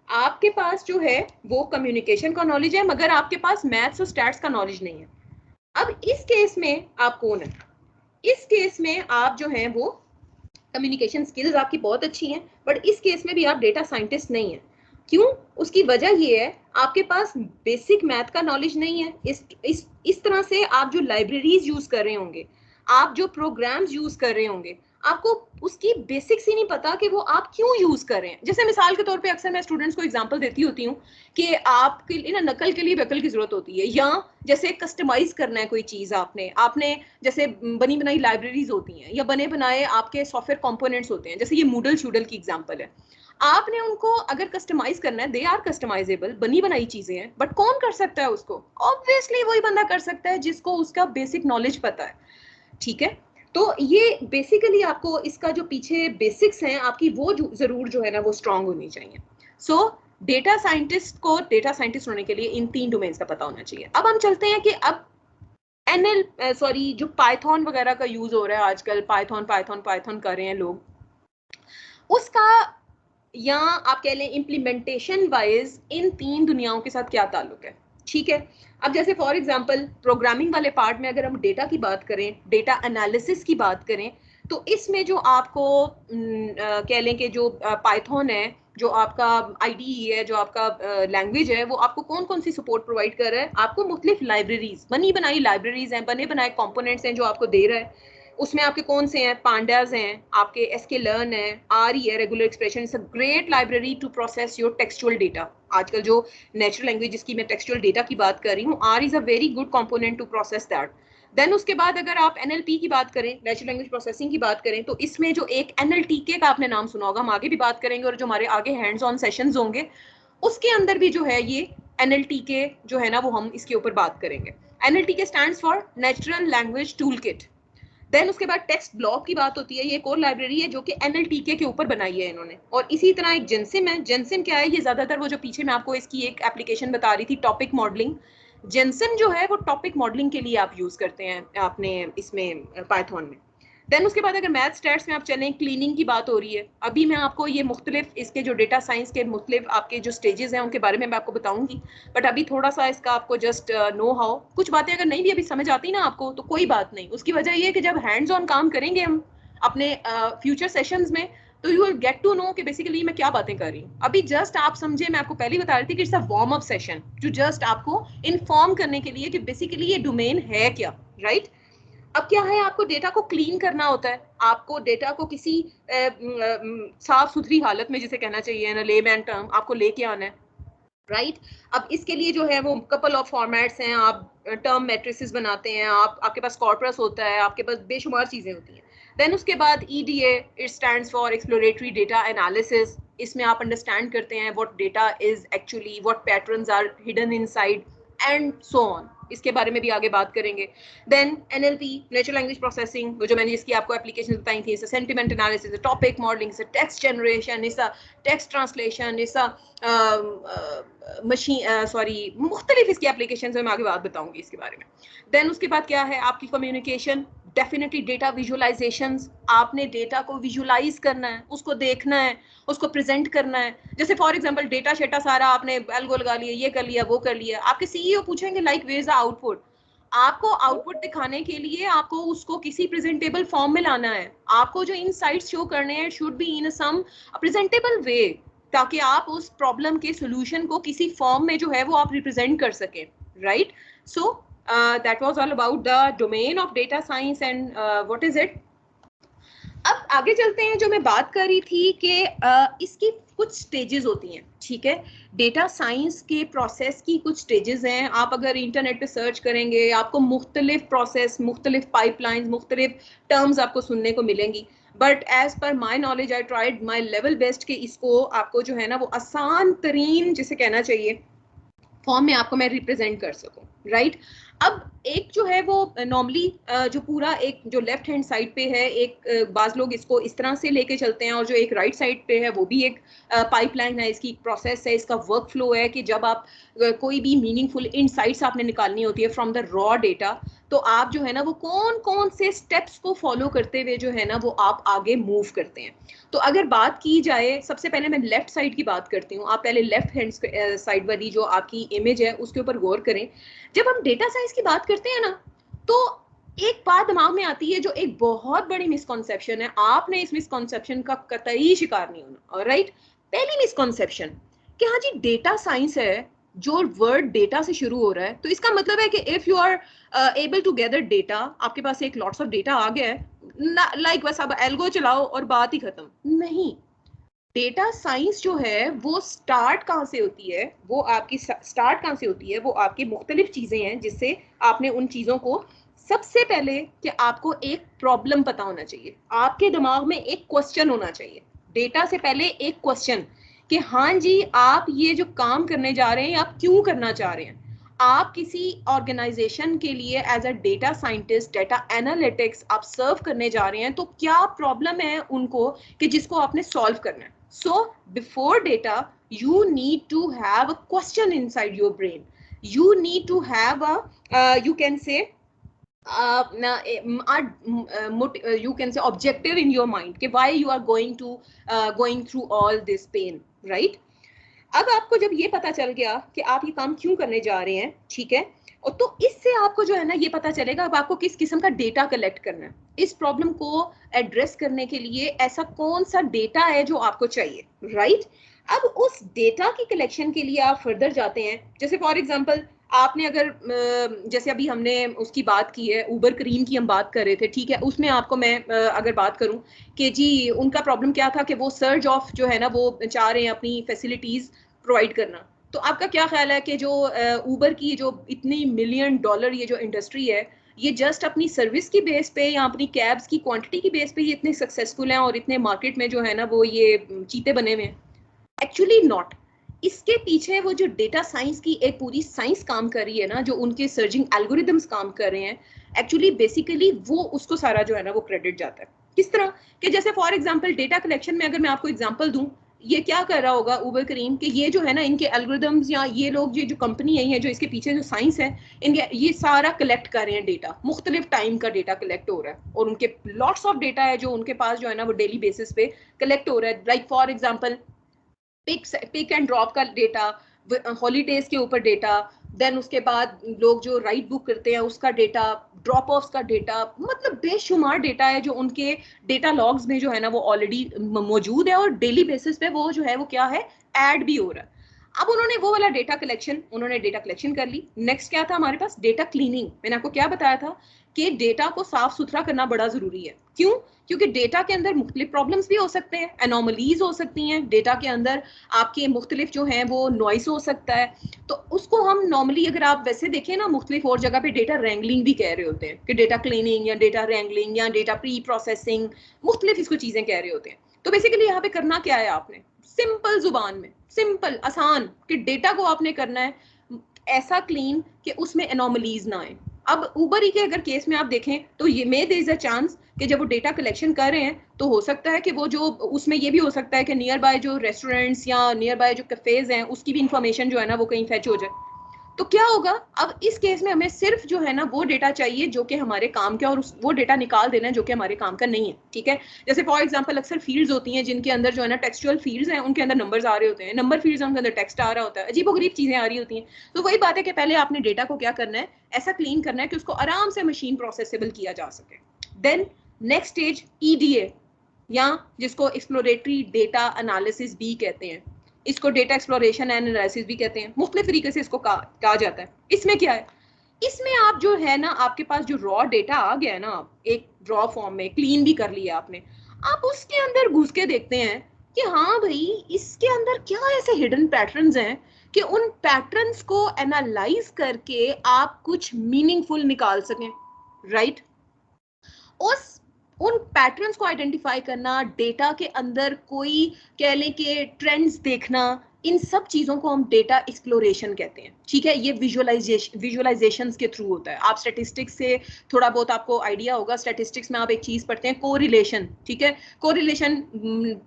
आपके पास जो है वो कम्युनिकेशन का नॉलेज है, मगर आपके पास मैथ्स और स्टैट्स का नॉलेज नहीं है। अब इस केस में आप कौन है? इस केस में आप जो है वो कम्युनिकेशन स्किल्स आपकी बहुत अच्छी हैं, बट इस केस में भी आप डेटा साइंटिस्ट नहीं है। क्यों? उसकी वजह ये है, आपके पास बेसिक मैथ का नॉलेज नहीं है। इस तरह से आप जो लाइब्रेरीज यूज कर रहे होंगे, आप जो प्रोग्राम्स यूज कर रहे होंगे, आपको उसकी बेसिक्स ही नहीं पता कि वो आप क्यों यूज कर रहे हैं। जैसे मिसाल के तौर पे अक्सर मैं स्टूडेंट्स को एग्जांपल देती होती हूँ कि आपके लिए ना नकल के लिए वकल की जरूरत होती है, या जैसे कस्टमाइज करना है कोई चीज, आपने जैसे बनी बनाई लाइब्रेरीज होती हैं या बने बनाए आपके सॉफ्टवेयर कंपोनेंट्स होते हैं, जैसे ये मूडल शूडल की एग्जांपल है। आपने उनको अगर कस्टमाइज करना है, दे आर कस्टमाइजेबल, बनी बनाई चीजें हैं, बट कौन कर सकता है उसको? ऑब्वियसली वही बंदा कर सकता है जिसको उसका बेसिक नॉलेज पता है। ठीक है, तो ये बेसिकली आपको इसका जो पीछे बेसिक्स हैं आपकी, वो जरूर जो है ना वो स्ट्रांग होनी चाहिए। सो डेटा साइंटिस्ट को डेटा साइंटिस्ट होने के लिए इन 3 डोमेन्स का पता होना चाहिए। अब हम चलते हैं कि अब जो पाइथन वगैरह का यूज हो रहा है आजकल, पाइथन कर रहे हैं लोग, उसका या आप कह लें इम्प्लीमेंटेशन वाइज इन 3 दुनियाओं के साथ क्या ताल्लुक है। ठीक है, अब जैसे फॉर एग्जांपल प्रोग्रामिंग वाले पार्ट में अगर हम डेटा की बात करें, डेटा एनालिसिस की बात करें, तो इसमें जो आपको कह लें कि जो पाइथन है, जो आपका आईडीई है, जो आपका लैंग्वेज है, वो आपको कौन कौन सी सपोर्ट प्रोवाइड कर रहा है? आपको मुख्तलिफ लाइब्रेरीज, बनी बनाई लाइब्रेरीज हैं, बने बनाए कंपोनेंट्स हैं जो आपको दे रहा है। उसमें आपके कौन से हैं? पांडास हैं, आपके एसके लर्न है, आर है, regular expression, it's a great library to process your textual data. आजकल जो नेचुरल लैंग्वेज जिसकी मैं टेक्सचुअल डेटा की बात कर रही हूँ, R is a very good component to process that. Then उसके बाद अगर आप एनएलपी की बात करें, नेचुरल लैंग्वेज प्रोसेसिंग की बात करें, तो इसमें जो एक एनएलटीके का आपने नाम सुना होगा, हम आगे भी बात करेंगे, और जो हमारे आगे हैंड्स ऑन सेशंस होंगे उसके अंदर भी जो है ये एनएलटीके जो है ना वो हम इसके ऊपर बात करेंगे। NLTK stands for natural language tool kit. Then उसके बाद टेक्स्ट ब्लॉक की बात होती है, ये एक और लाइब्रेरी है जो कि एनएलटीके के ऊपर बनाई है इन्होंने। और इसी तरह एक जेंसिम है। जेंसिम क्या है? ये ज्यादातर वो जो पीछे मैं आपको इसकी एक एप्लीकेशन बता रही थी, टॉपिक मॉडलिंग, जेंसिम जो है वो टॉपिक मॉडलिंग के लिए आप यूज करते हैं अपने इसमें पाइथन में। देन उसके बाद अगर मैथ स्टैट्स में आप चलें, क्लीनिंग की बात हो रही है। अभी मैं आपको ये मुख्तलिफ इसके जो डेटा साइंस के मुख्तलिफ आपके जो स्टेजेस हैं उनके बारे में मैं आपको बताऊंगी, बट अभी थोड़ा सा इसका आपको जस्ट नो हाउ, कुछ बातें अगर नहीं भी अभी समझ आती ना आपको तो कोई बात नहीं। उसकी वजह ये है कि जब हैंड्स ऑन काम करेंगे हम अपने फ्यूचर सेशंस में, तो you will get to know कि बेसिकली मैं क्या बातें कर रही हूँ। अभी जस्ट आप समझे, मैं आपको पहले बता रही थी कि it's a warm up session, जो जस्ट आपको इन्फॉर्म करने के लिए कि बेसिकली ये डोमेन है क्या, राइट? अब क्या है, आपको डेटा को क्लीन करना होता है, आपको डेटा को किसी साफ सुथरी हालत में, जिसे कहना चाहिए ना लेमैन टर्म, आपको लेके आना है, राइट? अब इसके लिए जो है वो कपल ऑफ फॉर्मेट्स हैं, आप टर्म मैट्रिसेस बनाते हैं, आपके पास कॉर्पस होता है, आपके पास बेशुमार चीजें होती हैं। देन उसके बाद EDA, it stands for exploratory data analysis. इसमें आप अंडरस्टैंड करते हैं what data is actually, what patterns are hidden inside and so on. इसके बारे में भी आगे बात करेंगे। Then NLP, natural language processing, जो मैंने जिसकी आपको एप्लीकेशन बताई थी, sentiment analysis, topic modelling, text generation, text translation, machine मुख्तलिफ इसकी एप्लीकेशन है, मैं आगे बात बताऊंगी इसके बारे में। देन उसके बाद क्या है, आपकी कम्युनिकेशन, डेफिनेटली डेटा विजुअलाइजेशंस। आपने डेटा को विजुअलाइज करना है, उसको देखना है, उसको प्रेजेंट करना है। जैसे फॉर एग्जांपल डेटा शेटा सारा आपने एल्गो लगा लिया, ये कर लिया, वो कर लिया, आपके सीईओ पूछेंगे like where is the output. आपको आउटपुट दिखाने के लिए आपको उसको किसी प्रेजेंटेबल फॉर्म में लाना है, आपको जो इनसाइट्स शो करने हैं should be in some presentable way, ताकि आप उस प्रॉब्लम के सोल्यूशन को किसी फॉर्म में जो है वो आप रिप्रेजेंट कर सकें, right? So that was all about the domain of data science and what is it. अब आगे चलते हैं, जो मैं बात कर रही थी कि इसकी कुछ स्टेजेस होती हैं, ठीक है? डेटा साइंस के प्रोसेस की कुछ स्टेजेस हैं। आप अगर इंटरनेट पे सर्च करेंगे आपको मुख्तलिफ प्रोसेस, मुख्तलिफ पाइपलाइंस, मुख्तलिफ टर्म्स आपको सुनने को मिलेंगी, but as per my knowledge I tried my level best कि इसको आपको जो है ना वो आसान तरीन जिसे कहना चाहिए फॉर्म में आपको मैं रिप्रेजेंट कर सकूं, राइट? अब एक जो है वो नॉर्मली जो पूरा एक जो लेफ्ट हैंड साइड पे है, एक बाज लोग इसको इस तरह से लेके चलते हैं, और जो एक राइट साइड पे है वो भी एक पाइपलाइन है, इसकी प्रोसेस है, इसका वर्क फ्लो है कि जब आप कोई भी मीनिंगफुल इनसाइट्स आपने निकालनी होती है फ्रॉम द रॉ डेटा, तो आप जो है ना वो कौन कौन से स्टेप्स को फॉलो करते हुए जो है ना वो आप आगे मूव करते हैं। तो अगर बात की जाए, सबसे पहले मैं लेफ्ट साइड की बात करती हूँ। आप पहले लेफ्ट हैंड साइड वाली जो आपकी इमेज है उसके ऊपर गौर करें। जब हम डेटा साइंस की बात करते हैं ना, तो एक बात दिमाग में आती है जो एक बहुत बड़ी मिसकॉन्सेप्शन है, आपने इस मिसकॉन्सेप्शन का कतई शिकार नहीं होना, राइट? पहली मिसकॉन्सेप्शन कि हाँ जी डेटा साइंस है, जो वर्ड डेटा से शुरू हो रहा है, तो इसका मतलब है कि if you are able to gather data, आपके पास एक लॉट्स ऑफ डेटा आ गया है, लाइक बस अब एल्गो चलाओ और बात ही खत्म नहीं। डेटा साइंस जो है वो स्टार्ट कहाँ से होती है, वो आपकी स्टार्ट कहाँ से होती है, वो आपकी मुख्तलिफ चीजें हैं जिससे आपने उन चीजों को, सबसे पहले कि आपको एक प्रॉब्लम पता होना चाहिए, आपके दिमाग में एक क्वेश्चन होना चाहिए। डेटा से पहले एक क्वेश्चन कि हाँ जी आप ये जो काम करने जा रहे हैं आप क्यों करना चाह रहे हैं। आप किसी ऑर्गेनाइजेशन के लिए as a data scientist, data analytics आप सर्व करने जा रहे हैं, तो क्या प्रॉब्लम है उनको कि जिसको आपने सॉल्व करना है। So before data, you need to have a question inside your brain. You need to have a, you can say, you can say objective in your mind कि why you are going through all this pain, right? अब आपको जब ये पता चल गया कि आप ये काम क्यों करने जा रहे हैं, ठीक है, और तो इससे आपको जो है ना ये पता चलेगा अब आपको किस किस्म का डेटा कलेक्ट करना है, इस प्रॉब्लम को एड्रेस करने के लिए ऐसा कौन सा डेटा है जो आपको चाहिए, राइट? अब उस डेटा की कलेक्शन के लिए आप फर्दर जाते हैं, जैसे फॉर एग्जांपल आपने अगर जैसे अभी हमने उसकी बात की है, उबर करीम की हम बात कर रहे थे, ठीक है, उसमें आपको मैं अगर बात करूं कि जी उनका प्रॉब्लम क्या था कि वो सर्ज ऑफ जो है ना वो चाह रहे हैं अपनी फैसिलिटीज प्रोवाइड करना। तो आपका क्या ख्याल है कि जो उबर की जो इतनी $1 मिलियन ये जो इंडस्ट्री है, ये जस्ट अपनी सर्विस की बेस पे या अपनी कैब्स की क्वांटिटी की बेस पे ये इतने सक्सेसफुल हैं और इतने मार्केट में जो है ना वो ये चीते बने हुए हैं? Actually not. इसके पीछे वो जो डेटा साइंस की एक पूरी साइंस काम कर रही है ना, जो उनके सर्जिंग एल्गोरिदम्स काम कर रहे हैं, एक्चुअली बेसिकली वो उसको सारा जो है ना वो क्रेडिट जाता है। किस तरह कि जैसे फॉर एग्जांपल डेटा कलेक्शन में अगर मैं आपको एग्जांपल दूं, ये क्या कर रहा होगा उबर करीम कि ये जो है ना इनके एल्गोरिदम्स या ये लोग जो कंपनी है जो इसके पीछे जो साइंस है इनके, ये सारा कलेक्ट कर रहे हैं डेटा, मुख्तलिफ टाइम का डेटा कलेक्ट हो रहा है और उनके लॉट्स ऑफ डेटा है जो उनके पास जो है ना वो डेली बेसिस पे कलेक्ट हो रहा है। Like for example pick and drop का डेटा, हॉलीडेज के ऊपर डेटा, देन उसके बाद लोग जो राइड बुक करते हैं उसका डेटा, ड्रॉप ऑफ्स का डेटा, मतलब बेशुमार डेटा है जो उनके डेटा लॉग्स में जो है ना वो ऑलरेडी मौजूद है और डेली बेसिस पे वो जो है वो क्या है, ऐड भी हो रहा है। अब उन्होंने वो वाला डेटा कलेक्शन कर ली। नेक्स्ट क्या था हमारे पास, डेटा क्लीनिंग। मैंने आपको क्या बताया था कि डेटा को साफ सुथरा करना बड़ा जरूरी है। क्यों? क्योंकि डेटा के अंदर मुख्तलिफ प्रॉब्लम्स भी हो सकते हैं, एनोमलीज हो सकती हैं, डेटा के अंदर आपके मुख्तलिफ जो हैं वो नॉइस हो सकता है। तो उसको हम नॉर्मली अगर आप वैसे देखें ना, मुख्तलिफ और जगह पे डेटा रैंगलिंग भी कह रहे होते हैं कि डेटा क्लीनिंग या डेटा रैंगलिंग या डेटा प्री प्रोसेसिंग, मुख्तलिफ इसको चीजें कह रहे होते हैं। तो बेसिकली यहाँ पे करना क्या है आपने, सिंपल जुबान में, सिंपल आसान, कि डेटा को आपने करना है ऐसा क्लीन कि उसमें एनोमलीज ना आए। अब उबर ही के अगर केस में आप देखें तो ये मे देयर इज अ चांस कि जब वो डेटा कलेक्शन कर रहे हैं तो हो सकता है कि वो जो उसमें ये भी हो सकता है कि नियर बाय जो रेस्टोरेंट्स या नियर बाय जो कैफेज हैं उसकी भी इंफॉर्मेशन जो है ना वो कहीं फैच हो जाए। तो क्या होगा, अब इस केस में हमें सिर्फ जो है ना वो डेटा चाहिए जो कि हमारे काम का, और वो डेटा निकाल देना है जो कि हमारे काम का नहीं है, ठीक है। जैसे फॉर एग्जांपल अक्सर फील्ड्स होती हैं जिनके अंदर जो है ना टेक्सचुअल फील्ड्स हैं, उनके अंदर नंबर्स आ रहे होते हैं, नंबर फील्ड्स हैं उनके अंदर टेक्स्ट आ रहा होता है, अजीबोगरीब चीजें आ रही होती हैं। तो वही बात है कि पहले आपने डेटा को क्या करना है, ऐसा क्लीन करना है कि उसको आराम से मशीन प्रोसेसेबल किया जा सके। देन नेक्स्ट स्टेज EDA, या जिसको एक्सप्लोरेटरी डेटा एनालिसिस भी कहते हैं, इसको डेटा एक्सप्लोरेशन एंड एनालिसिस भी कहते हैं, मुख्तलिफ तरीके से इसको कहा जाता है। इसमें क्या है, इसमें आप जो है ना आपके पास जो रॉ डेटा आ गया है ना, एक रॉ फॉर्म में क्लीन भी कर लिया आपने, आप उसके अंदर घुस के देखते हैं कि हाँ भाई इसके अंदर क्या ऐसे हिडन पैटर्न्स हैं कि उन पैटर्न्स को एनालाइज करके आप कुछ मीनिंगफुल निकाल सकें, राइट? उस उन पैटर्न्स को आइडेंटिफाई करना, डेटा के अंदर कोई कह लें कि ट्रेंड्स देखना, इन सब चीजों को हम डेटा एक्सप्लोरेशन कहते हैं, ठीक है। ये विजुअलाइजेशंस के थ्रू होता है। आप स्टैटिस्टिक्स से थोड़ा बहुत आपको आइडिया होगा, स्टैटिस्टिक्स में आप एक चीज पढ़ते हैं, कोरिलेशन, ठीक है। कोरिलेशन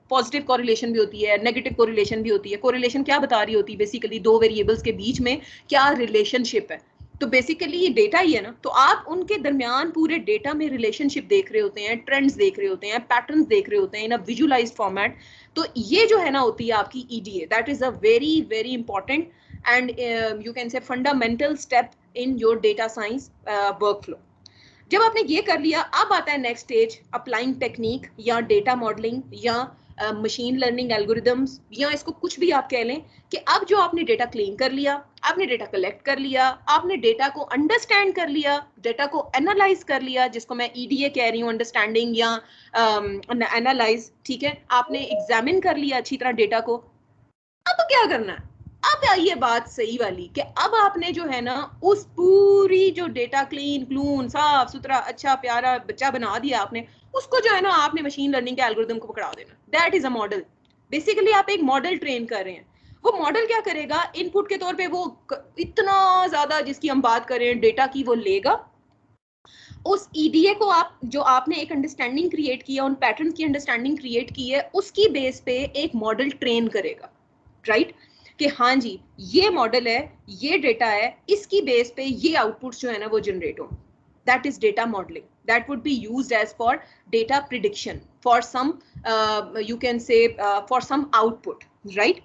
पॉजिटिव कोरिलेशन भी होती है, नेगेटिव कोरिलेशन भी होती है। कोरिलेशन क्या बता रही होती है, बेसिकली दो वेरिएबल्स के बीच में क्या रिलेशनशिप है। तो बेसिकली ये डेटा ही है ना, तो आप उनके दरमियान पूरे डेटा में रिलेशनशिप देख रहे होते हैं, ट्रेंड्स देख रहे होते हैं, पैटर्न्स देख रहे होते हैं इन अ विजुअलाइज्ड फॉर्मेट। तो ये जो है ना होती है आपकी EDA, that is a very very important and you can से fundamental step in your data science workflow. जब आपने ये कर लिया, अब आता है नेक्स्ट स्टेज, अप्लाइंग टेक्निक या डेटा मॉडलिंग या मशीन लर्निंग एल्गोरिदम्स, या इसको कुछ भी आप कह लें, कि अब जो आपने डेटा क्लीन कर लिया, आपने डेटा कलेक्ट कर लिया, आपने डेटा को अंडरस्टैंड कर लिया, डेटा को एनालाइज कर लिया, जिसको मैं ईडीए कह रही हूँ, अंडरस्टैंडिंग या एनालाइज, ठीक है, आपने एग्जामिन कर लिया अच्छी तरह डेटा को। अब क्या करना है? अब आइए बात सही वाली, कि अब आपने जो है ना उस पूरी जो डेटा क्लीन क्लून साफ सुथरा अच्छा प्यारा बच्चा बना दिया आपने, उसको जो है ना आपने मशीन लर्निंग के एल्गोरिथम को पकड़ा देना। That is a model. Basically आप एक मॉडल ट्रेन कर रहे हैं। वो मॉडल क्या करेगा? इनपुट के तौर पे वो इतना ज्यादा जिसकी हम बात करें डेटा की वो लेगा, उस ईडीए को आप जो आपने एक अंडरस्टैंडिंग क्रिएट किया, उन पैटर्न की अंडरस्टैंडिंग क्रिएट की है, उसकी बेस पे एक मॉडल ट्रेन करेगा, राइट? कि हाँ जी ये मॉडल है, ये डेटा है, इसकी बेस पे ये आउटपुट्स जो है ना वो जनरेट हो। That is data modelling. That would be used as for data prediction for some you can say for some output, right?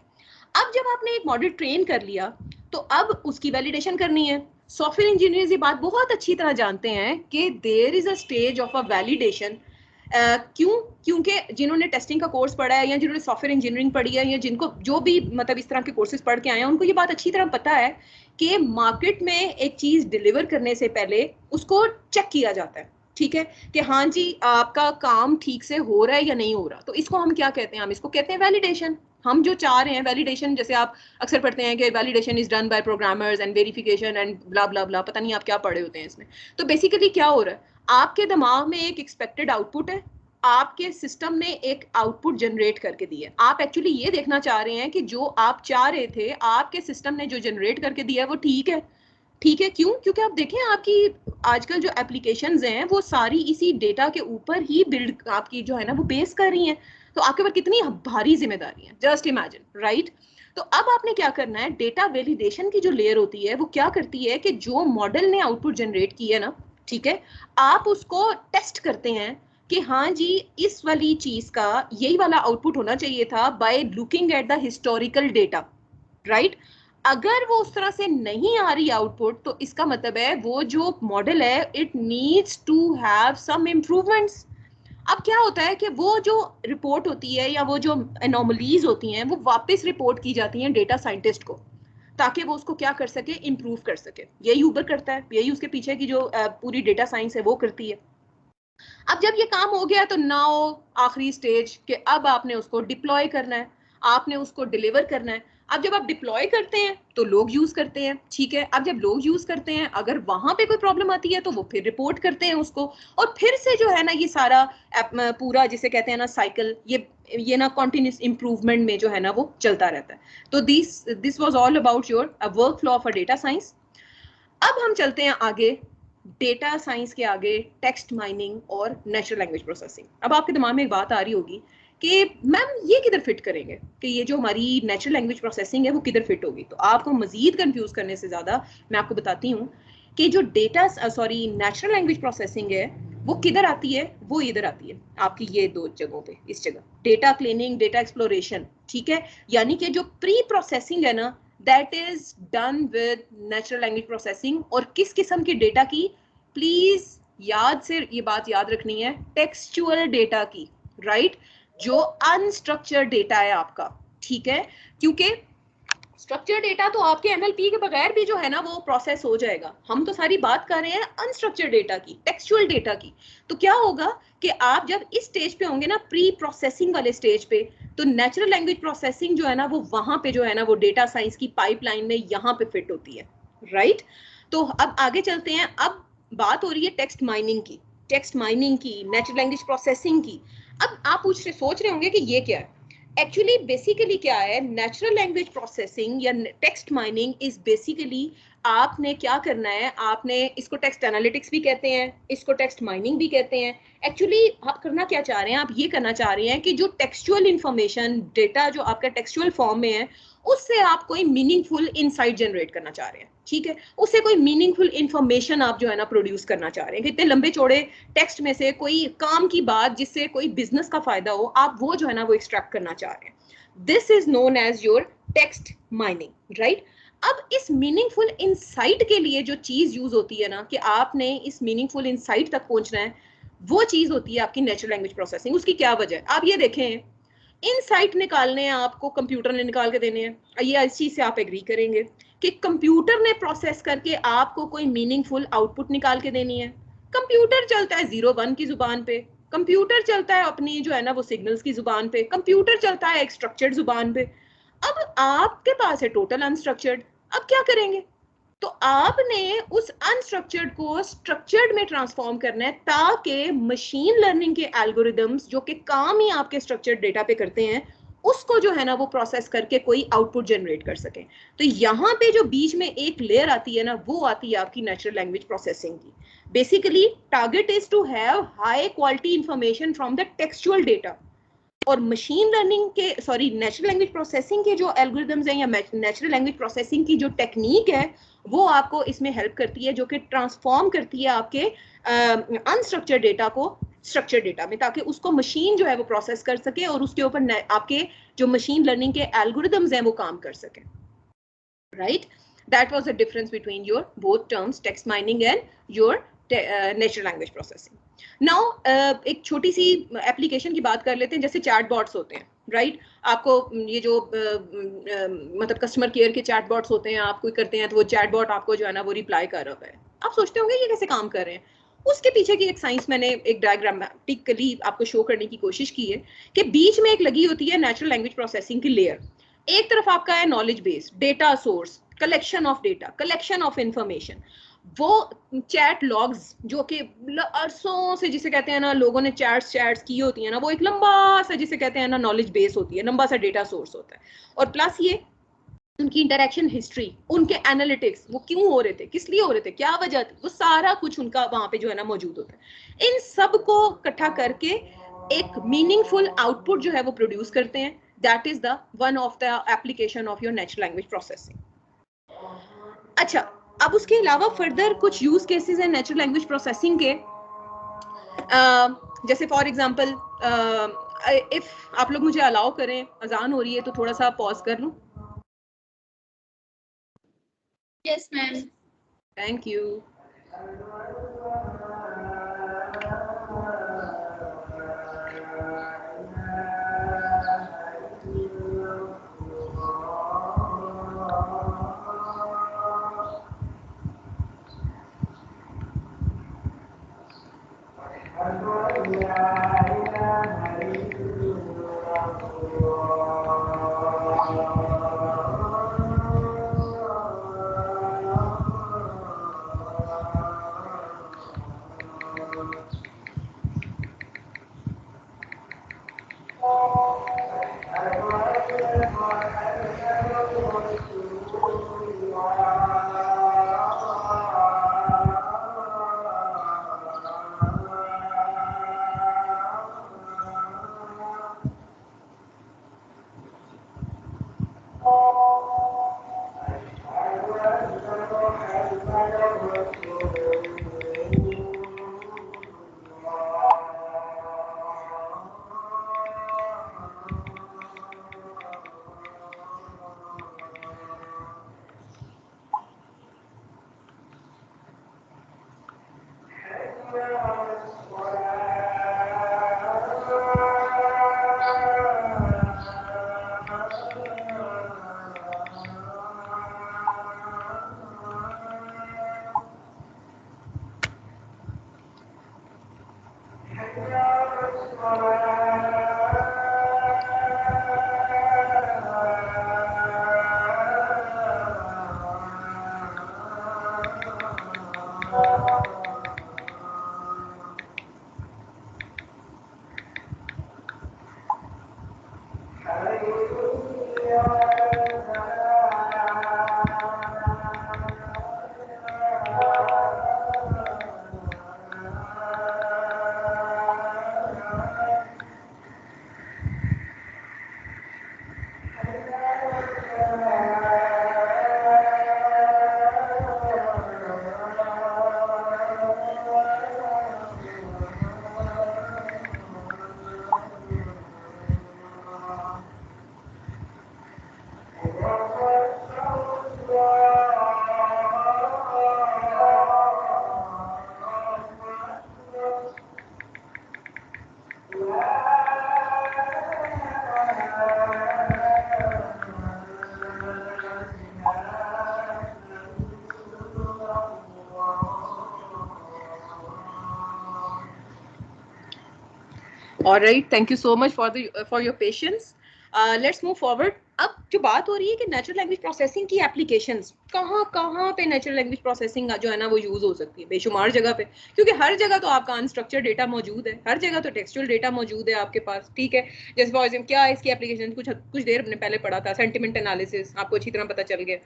अब जब आपने एक मॉडल ट्रेन कर लिया तो अब उसकी वैलिडेशन करनी है। सॉफ्टवेयर इंजीनियर्स ये बात बहुत अच्छी तरह जानते हैं कि there is a stage of a validation. क्यों? क्योंकि जिन्होंने टेस्टिंग का कोर्स पढ़ा है, या जिन्होंने सॉफ्टवेयर इंजीनियरिंग पढ़ी है, या जिनको जो भी मतलब इस तरह के कोर्सेज पढ़ के आए हैं, उनको ये बात अच्छी तरह पता है कि मार्केट में एक चीज डिलीवर करने से पहले उसको चेक किया जाता है, ठीक है, कि हाँ जी आपका काम ठीक से हो रहा है या नहीं हो रहा। तो इसको हम क्या कहते हैं? हम इसको कहते हैं वैलिडेशन। हम जो चाह रहे हैं वैलिडेशन, जैसे आप अक्सर पढ़ते हैं कि validation is done by programmers and verification and blah blah blah, पता नहीं आप क्या पढ़े होते हैं इसमें। तो बेसिकली क्या हो रहा है? आपके दिमाग में एक एक्सपेक्टेड आउटपुट है, आपके सिस्टम ने एक आउटपुट जनरेट करके दी है। आप एक्चुअली ये देखना चाह रहे हैं कि जो आप चाह रहे थे, आपके सिस्टम ने जो जनरेट करके दिया है वो ठीक है। ठीक है, क्यों? क्योंकि आप देखें आपकी आजकल जो एप्लीकेशंस हैं वो सारी इसी डेटा के ऊपर ही बिल्ड आपकी जो है ना वो बेस कर रही हैं। तो आपके ऊपर कितनी भारी जिम्मेदारी है, जस्ट इमेजिन, राइट? तो अब आपने क्या करना है? डेटा वैलिडेशन की जो लेयर होती है वो क्या करती है कि जो मॉडल ने आउटपुट जनरेट की है ना, ठीक है, आप उसको टेस्ट करते हैं कि हाँ जी इस वाली चीज का यही वाला आउटपुट होना चाहिए था by looking at the historical data, right? अगर वो उस तरह से नहीं आ रही आउटपुट, तो इसका मतलब है वो जो मॉडल है it needs to have some improvements. अब क्या होता है कि वो जो रिपोर्ट होती है या वो जो एनोमलीज होती हैं वो वापस रिपोर्ट की जाती हैं डेटा साइंटिस्ट को, ताकि वो उसको क्या कर सके? इम्प्रूव कर सके। यही ऊबर करता है, यही उसके पीछे की जो पूरी डेटा साइंस है वो करती है। अब जब ये काम हो गया तो नाउ आखिरी स्टेज कि अब आपने उसको डिप्लॉय करना है, आपने उसको डिलीवर करना है। अब जब आप डिप्लॉय करते हैं तो लोग यूज करते हैं, ठीक है। अब जब लोग यूज करते हैं, अगर वहां पे कोई प्रॉब्लम आती है तो वो फिर रिपोर्ट करते हैं उसको, और फिर से जो है ना ये सारा पूरा जिसे कहते हैं ना साइकिल, ये ना कॉन्टिन्यूस इंप्रूवमेंट में जो है ना वो चलता रहता है। तो this was all about your work flow of a data science. अब हम चलते हैं आगे, डेटा साइंस के आगे टेक्स्ट माइनिंग और नेचुरल लैंग्वेज प्रोसेसिंग। अब आपके दिमाग में एक बात आ रही होगी कि मैम ये किधर फिट करेंगे, कि ये जो हमारी नेचुरल लैंग्वेज प्रोसेसिंग है वो किधर फिट होगी। तो आपको मजीद कंफ्यूज करने से ज्यादा मैं आपको बताती हूँ कि जो नेचुरल लैंग्वेज प्रोसेसिंग है वो किधर आती है? वो इधर आती है आपकी ये दो जगहों पे, इस जगह डेटा क्लीनिंग, डेटा एक्सप्लोरेशन, ठीक है। यानी कि जो प्री प्रोसेसिंग है ना, that is done with natural language processing. और किस किस्म की डेटा की? प्लीज याद से ये बात याद रखनी है, टेक्सचुअल डेटा की, राइट? जो अनस्ट्रक्चर्ड डेटा है आपका, ठीक है। क्योंकि स्ट्रक्चर डेटा तो आपके एनएलपी के बगैर भी जो है ना वो प्रोसेस हो जाएगा। हम तो सारी बात कर रहे हैं अनस्ट्रक्चर्ड डेटा की, टेक्सचुअल डेटा की। तो क्या होगा कि आप जब इस स्टेज पे होंगे ना, प्री प्रोसेसिंग वाले स्टेज पे, तो नेचुरल लैंग्वेज प्रोसेसिंग जो है ना वो वहां पे जो है ना वो डेटा साइंस की पाइपलाइन में यहाँ पे फिट होती है, राइट? तो अब आगे चलते हैं। अब बात हो रही है टेक्स्ट माइनिंग की, नेचुरल लैंग्वेज प्रोसेसिंग की। अब आप सोच रहे होंगे कि ये क्या है? एक्चुअली बेसिकली क्या है? नेचुरल लैंग्वेज प्रोसेसिंग या टेक्स्ट माइनिंग इज बेसिकली आपने क्या करना है, आपने इसको टेक्स्ट एनालिटिक्स भी कहते हैं, इसको टेक्स्ट माइनिंग भी कहते हैं। एक्चुअली आप करना क्या चाह रहे हैं? आप ये करना चाह रहे हैं कि जो टेक्सचुअल इंफॉर्मेशन डेटा जो आपका टेक्सचुअल फॉर्म में है उससे आप कोई मीनिंगफुल इनसाइट जनरेट करना चाह रहे हैं, ठीक है। उससे कोई मीनिंगफुल इंफॉर्मेशन आप जो है ना प्रोड्यूस करना चाह रहे हैं। कितने लंबे चौड़े टेक्स्ट में से कोई काम की बात जिससे कोई बिजनेस का फायदा हो, आप वो जो है ना वो एक्सट्रैक्ट करना चाह रहे हैं। This is known as your text mining, right? अब इस मीनिंगफुल इनसाइट के लिए जो चीज यूज होती है ना, कि आपने इस मीनिंगफुल इनसाइट तक पहुंचना है, वो चीज होती है आपकी नेचुरल लैंग्वेज प्रोसेसिंग। उसकी क्या वजह है? आप ये देखें इनसाइट निकालने हैं आपको, कंप्यूटर ने निकाल के देने हैं। ये इस चीज से आप एग्री करेंगे कि कंप्यूटर ने प्रोसेस करके आपको कोई मीनिंगफुल आउटपुट निकाल के देनी है। कंप्यूटर चलता है 0 1 की जुबान पे, कंप्यूटर चलता है अपनी जो है ना वो सिग्नल्स की जुबान पे, कंप्यूटर चलता है एक स्ट्रक्चर्ड जुबान पे। अब आपके पास है टोटल अनस्ट्रक्चर्ड, अब क्या करेंगे? तो आपने उस अनस्ट्रक्चर्ड को स्ट्रक्चर्ड में ट्रांसफॉर्म करना है ताकि मशीन लर्निंग के एल्गोरिदम्स जो कि काम ही आपके स्ट्रक्चर्ड डेटा पे करते हैं उसको जो है ना वो प्रोसेस करके कोई आउटपुट जनरेट कर सके। तो यहाँ पे जो बीच में एक लेयर आती है ना वो आती है आपकी नेचुरल लैंग्वेज प्रोसेसिंग की। Basically target is to have high quality information from the textual data. और मशीन लर्निंग के सॉरी नेचुरल लैंग्वेज प्रोसेसिंग के जो एल्गोरिदम्स हैं या नेचुरल लैंग्वेज प्रोसेसिंग की जो टेक्निक है वो आपको इसमें हेल्प करती है, जो कि ट्रांसफॉर्म करती है आपके अनस्ट्रक्चर्ड डेटा को स्ट्रक्चर्ड डेटा में, ताकि उसको मशीन जो है वो प्रोसेस कर सके और उसके ऊपर आपके जो मशीन लर्निंग के एल्गोरिदम्स हैं वो काम कर सके। Right, that was the difference between your both terms, text mining and your natural language processing. Now एक छोटी सी एप्लीकेशन की बात कर लेते हैं, जैसे चैट बॉट्स होते हैं। राइट, आपको ये जो मतलब कस्टमर केयर के चैट बॉट्स होते हैं, आप कोई करते हैं तो वो चैट बॉट आपको जो है ना वो रिप्लाई कर रहा है। आप सोचते होंगे ये कैसे काम कर रहे हैं। उसके पीछे की एक साइंस मैंने एक डायग्रामेटिकली आपको शो करने की कोशिश की है कि बीच में एक लगी होती है नेचुरल लैंग्वेज प्रोसेसिंग की लेयर। एक तरफ आपका है knowledge base, data source, collection of data, collection of information. वो चैट लॉग्स जो कि अरसों से जिसे कहते हैं ना लोगों ने चैट्स की होती है ना, वो एक लंबा सा जिसे कहते हैं ना नॉलेज बेस होती है, लंबा सा डेटा सोर्स होता है। और प्लस ये उनकी इंटरेक्शन हिस्ट्री, उनके एनालिटिक्स, वो क्यों हो रहे थे, किस लिए हो रहे थे, क्या वजह थी, वो सारा कुछ उनका वहां पे जो है ना मौजूद होता है। इन सब को इकट्ठा करके एक मीनिंगफुल आउटपुट जो है वो प्रोड्यूस करते हैं। That is the one of the application of your natural language processing. अच्छा, अब उसके अलावा फर्दर कुछ यूज केसेस हैं नेचुरल लैंग्वेज प्रोसेसिंग के। जैसे फॉर एग्जांपल इफ आप लोग मुझे अलाउ करें, अजान हो रही है तो थोड़ा सा पॉज कर लूं। Yes ma'am. Thank you. Alright, thank you so much for your patience. Let's move forward. अब जो बात हो रही है कि नेचुरल लैंग्वेज प्रोसेसिंग की एप्लीकेशंस कहाँ कहाँ पे नेचुरल लैंग्वेज प्रोसेसिंग जो है ना वो यूज हो सकती है, बेशुमार जगह पे, क्योंकि हर जगह तो आपका अनस्ट्रक्चर्ड डेटा मौजूद है, हर जगह तो टेक्सचुअल डेटा मौजूद है आपके पास, ठीक है। जैसे फॉर एग्जाम्पल क्या है इसकी एप्लीकेशन, कुछ देर हमने पहले पढ़ा था, सेंटिमेंट एनालिसिस, आपको अच्छी तरह पता चल गया।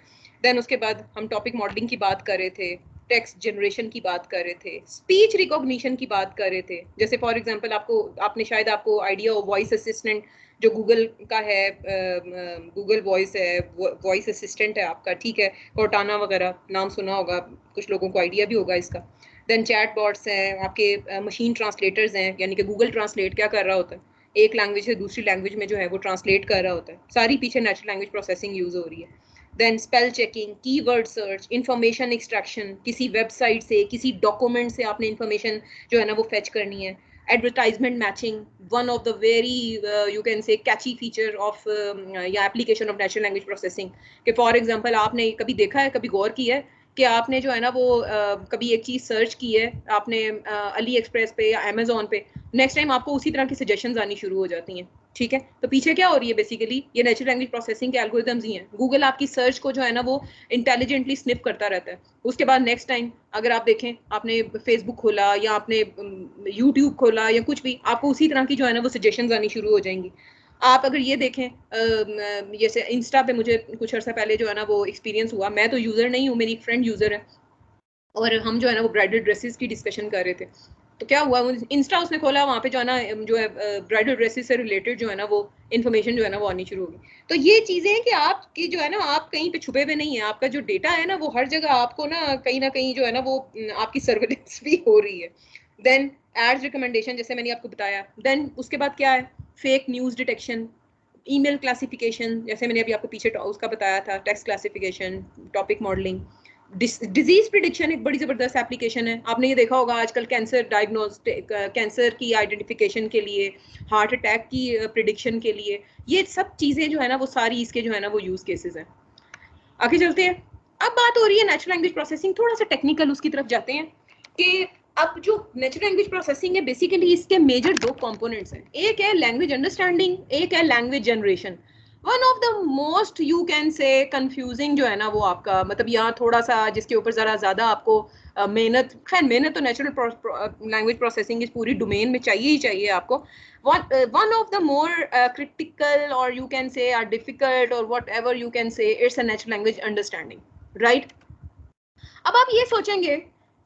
देन उसके बाद हम टॉपिक मॉडलिंग की बात कर रहे थे, टेक्स्ट जनरेशन की बात कर रहे थे, स्पीच रिकॉग्निशन की बात कर रहे थे। जैसे फॉर एग्जांपल आपको आइडिया हो वॉइस असिस्टेंट जो गूगल का है, गूगल वॉइस है, वॉइस असिस्टेंट है आपका, ठीक है, कोर्टाना वगैरह नाम सुना होगा, कुछ लोगों को आइडिया भी होगा इसका। देन चैट बॉट्स हैं आपके, मशीन ट्रांसलेटर्स हैं, यानी कि गूगल ट्रांसलेट क्या कर रहा होता है, एक लैंग्वेज से दूसरी लैंग्वेज में जो है वो ट्रांसलेट कर रहा होता है, सारी पीछे नेचुरल लैंग्वेज प्रोसेसिंग यूज हो रही है। Then spell checking, keyword search, information extraction, किसी वेबसाइट से किसी डॉक्यूमेंट से आपने इंफॉर्मेशन जो है ना वो फेच करनी है। Advertisement matching, one of the very you can say catchy feature of या application of natural language processing. कि फॉर एग्जांपल आपने कभी देखा है, कभी गौर किया है कि आपने जो है ना वो कभी एक चीज़ सर्च की है आपने अली एक्सप्रेस पे या अमेजोन पे, नेक्स्ट टाइम आपको उसी तरह की सजेशंस आनी शुरू हो जाती हैं, ठीक है। तो पीछे क्या हो रही है, बेसिकली ये नेचुरल लैंग्वेज प्रोसेसिंग के एल्गोरिथम्स ही हैं। गूगल आपकी सर्च को जो है ना वो इंटेलिजेंटली स्निप करता रहता है। उसके बाद नेक्स्ट टाइम अगर आप देखें, आपने फेसबुक खोला या आपने यूट्यूब खोला या कुछ भी, आपको उसी तरह की जो है ना वो सजेशंस आनी शुरू हो जाएंगी। आप अगर ये देखें, जैसे इंस्टा पे मुझे कुछ अर्सा पहले जो है ना वो एक्सपीरियंस हुआ, मैं तो यूज़र नहीं हूँ, मेरी एक फ्रेंड यूज़र है, और हम जो है ना वो ब्राइडल ड्रेसेस की डिस्कशन कर रहे थे। तो क्या हुआ, इंस्टा उसने खोला, वहाँ पे जो है ना जो है ब्राइडल ड्रेसेस से रिलेटेड जो है ना वो इन्फॉर्मेशन जो है ना वो आनी शुरू होगी। तो ये चीज़ें हैं कि आपकी जो है ना, आप कहीं पे छुपे हुए नहीं है, आपका जो डेटा है ना वो हर जगह आपको ना कहीं जो है ना वो आपकी सर्वेलेंस भी हो रही है। देन एड्स रिकमेंडेशन, जैसे मैंने आपको बताया। देन उसके बाद क्या है, fake news detection, email classification, जैसे मैंने अभी आपको पीछे उसका बताया था, text classification, topic modelling. Disease prediction एक बड़ी जबरदस्त एप्लीकेशन है, आपने ये देखा होगा आजकल कैंसर डायग्नोस्टिक, कैंसर की आइडेंटिफिकेशन के लिए, हार्ट अटैक की प्रिडिक्शन के लिए, ये सब चीजें जो है ना वो सारी इसके जो है ना वो यूज केसेस हैं। आगे चलते हैं। अब बात हो रही है नेचुरल लैंग्वेज प्रोसेसिंग, थोड़ा सा टेक्निकल उसकी तरफ जाते हैं कि अब जो नेचुरल लैंग्वेज प्रोसेसिंग है, बेसिकली इसके मेजर दो कंपोनेंट्स हैं, एक है लैंग्वेज अंडरस्टैंडिंग, एक है language generation. One of the most you can से कंफ्यूजिंग जो है ना वो आपका, मतलब यहाँ थोड़ा सा जिसके ऊपर जरा ज्यादा आपको मेहनत, खैर मेहनत तो नेचुरल लैंग्वेज प्रोसेसिंग इस पूरी डोमेन में चाहिए ही चाहिए आपको। one of the more critical, or you can say are difficult, or whatever you can say, it's a natural language understanding, right? अब आप ये सोचेंगे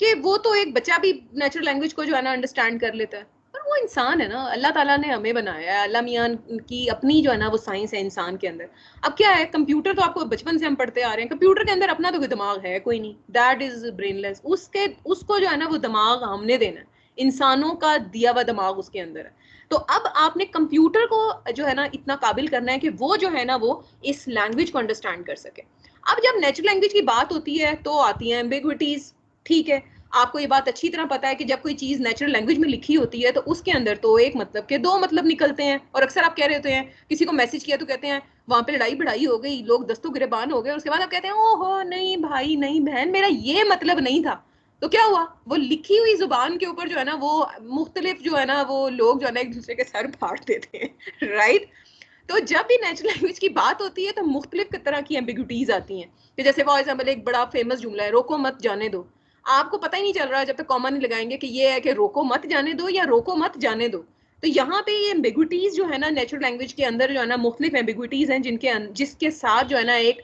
कि वो तो एक बच्चा भी नेचुरल लैंग्वेज को जो है ना अंडरस्टैंड कर लेता है, पर वो इंसान है ना, अल्लाह ताला ने हमें बनाया है, अल्लाह मियां की अपनी जो है ना वो साइंस है इंसान के अंदर। अब क्या है, कंप्यूटर तो आपको बचपन से हम पढ़ते आ रहे हैं, कंप्यूटर के अंदर अपना तो कोई दिमाग है कोई नहीं, दैट इज ब्रेनलेस, उसको जो है ना वो दिमाग हमने देना है, इंसानों का दिया हुआ दिमाग उसके अंदर है। तो अब आपने कंप्यूटर को जो है ना इतना काबिल करना है कि वो जो है ना वो इस लैंग्वेज को अंडरस्टैंड कर सके। अब जब नेचुरल लैंग्वेज की बात होती है तो आती है एम्बिग्विटीज, ठीक है। आपको ये बात अच्छी तरह पता है कि जब कोई चीज नेचुरल लैंग्वेज में लिखी होती है तो उसके अंदर तो एक मतलब के दो मतलब निकलते हैं, और अक्सर आप कह रहे होते हैं, किसी को मैसेज किया तो कहते हैं वहां पे लड़ाई भिड़ाई हो गई, लोग दस्तों गिरबान हो गए, उसके बाद आप कहते हैं ओहो नहीं भाई नहीं बहन, मेरा ये मतलब नहीं था। तो क्या हुआ, वो लिखी हुई जुबान के ऊपर जो है ना वो मुख्तलिफ जो है ना वो लोग जो है ना एक दूसरे के सर फाड़ देते हैं, राइट। तो जब भी नेचुरल लैंग्वेज की बात होती है तो मुख्तलिफ तरह की एम्बिग्यूटीज आती हैं, कि जैसे फॉर एग्जाम्पल एक बड़ा फेमस जुमला है, रोको मत जाने दो। आपको पता ही नहीं चल रहा जब तक कॉमा नहीं लगाएंगे कि ये है कि रोको मत जाने दो या रोको मत जाने दो। तो यहाँ पे ये एम्बिग्यूटीज जो है ना नेचुरल लैंग्वेज के अंदर जो है ना मुख्तलिफ एम्बिग्यूटीज हैं जिसके साथ जो है ना एक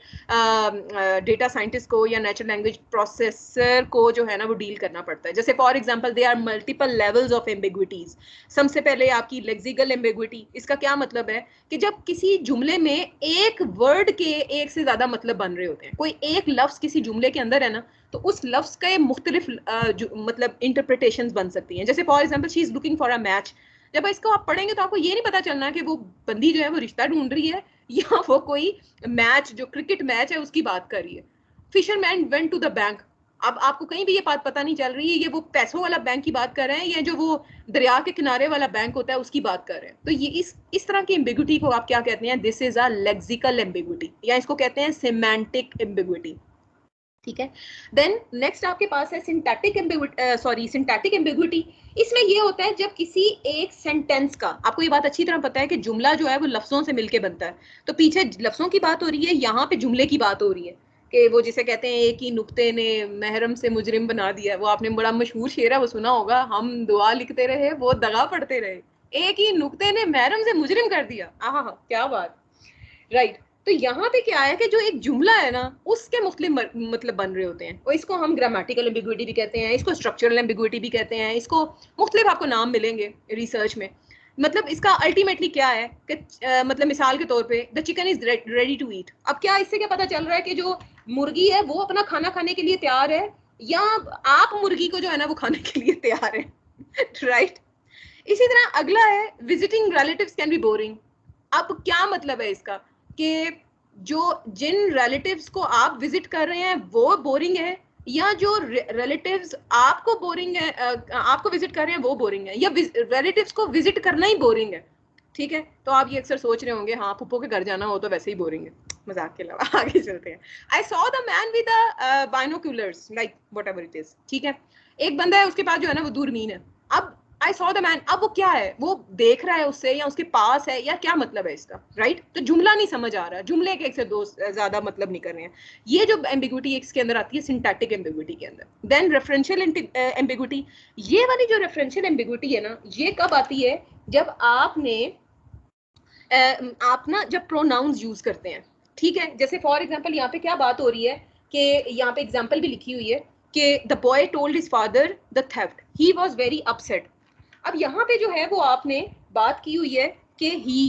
डेटा साइंटिस्ट को या नेचुरल लैंग्वेज प्रोसेसर को जो है ना वो डील करना पड़ता है। जैसे for example there are multiple levels of ambiguities. सबसे पहले आपकी लेक्सिकल एम्बिग्यूटी, इसका क्या मतलब है कि जब किसी जुमले में एक वर्ड के एक से ज्यादा मतलब बन रहे होते हैं, कोई एक लफ्ज किसी जुमले के अंदर है ना, तो उस लफ्ज के मुख्तलिफ मतलब इंटरप्रिटेशंस बन सकती हैं। जैसे for example she is looking for a match, जब इसको आप पढ़ेंगे तो आपको ये नहीं पता चलना कि वो बंदी जो है वो रिश्ता ढूंढ रही है या वो कोई मैच जो क्रिकेट मैच है उसकी बात कर रही है। Fisherman went to the bank, अब आपको कहीं भी ये बात पता नहीं चल रही है ये वो पैसों वाला बैंक की बात कर रहे हैं या जो वो दरिया के किनारे वाला बैंक होता है उसकी बात कर रहे हैं। तो ये इस तरह की एम्बिग्यूटी को आप क्या कहते हैं, this is a lexical ambiguity, या इसको कहते हैं सिमेंटिक एम्बिग्यूटी। ठीक है। देन नेक्स्ट आपके पास है सिंटैटिक एम्बिगुइटी। इसमें ये होता है जब किसी एक सेंटेंस का, आपको ये बात अच्छी तरह पता है कि जुमला जो है वो लफ्जों से मिलके बनता है, तो पीछे लफ्जों की बात हो रही है, यहाँ पे जुमले की बात हो रही है कि वो जिसे कहते हैं एक ही नुक्ते ने महरम से मुजरिम बना दिया। वो आपने बड़ा मशहूर शेर है, वो सुना होगा, हम दुआ लिखते रहे वो दगा पढ़ते रहे, एक ही नुक्ते ने महरम से मुजरिम कर दिया। आहा, क्या बात, राइट। तो यहाँ पे क्या है कि जो एक जुमला है ना उसके मुख्तलिफ मतलब बन रहे होते हैं, और इसको हम ग्रामेटिकल एम्बिग्विटी भी कहते हैं, इसको स्ट्रक्चरल एम्बिग्विटी भी कहते हैं, इसको मुख्तलिफ आपको नाम मिलेंगे रिसर्च में। मतलब इसका अल्टीमेटली क्या है कि मतलब मिसाल के तौर पे the chicken is ready to eat. अब क्या इससे क्या पता चल रहा है कि जो मुर्गी है वो अपना खाना खाने के लिए तैयार है, या आप मुर्गी को जो है ना वो खाने के लिए तैयार है, राइट। इसी तरह अगला है visiting relatives can be boring. अब क्या मतलब है इसका कि जो जिन रिलेटिव्स को आप विजिट कर रहे हैं वो बोरिंग है, या जो रिलेटिव्स आपको बोरिंग है, आपको विजिट कर रहे हैं वो बोरिंग है, या रिलेटिव्स को विजिट करना ही बोरिंग है। ठीक है, तो आप ये अक्सर सोच रहे होंगे हाँ फुप्पो के घर जाना हो तो वैसे ही बोरिंग है। मजाक के अलावा आगे चलते हैं। I saw the man with binoculars like what ever it is. ठीक है, एक बंदा है उसके पास जो है ना वो दूरबीन है। अब आई सॉ द मैन, अब वो क्या है, वो देख रहा है उससे या उसके पास है, या क्या मतलब है इसका, राइट। तो जुमला नहीं समझ आ रहा, जुमले के एक से दो ज्यादा मतलब नहीं कर रहे हैं। ये जो एम्बिग्विटी इसके अंदर आती है सिंटैक्टिक एम्बिग्विटी के अंदर। देन रेफरेंशियल एम्बिग्विटी, ये वाली जो रेफरेंशियल एम्बिग्विटी है ना ये कब आती है, जब आपने आप ना जब प्रोनाउंस यूज करते हैं। ठीक है, जैसे फॉर एग्जांपल यहाँ पे क्या बात हो रही है कि यहाँ पे एग्जांपल भी लिखी हुई है कि the boy told his father the theft, he was very upset. अब यहाँ पे जो है वो आपने बात की हुई है कि ही,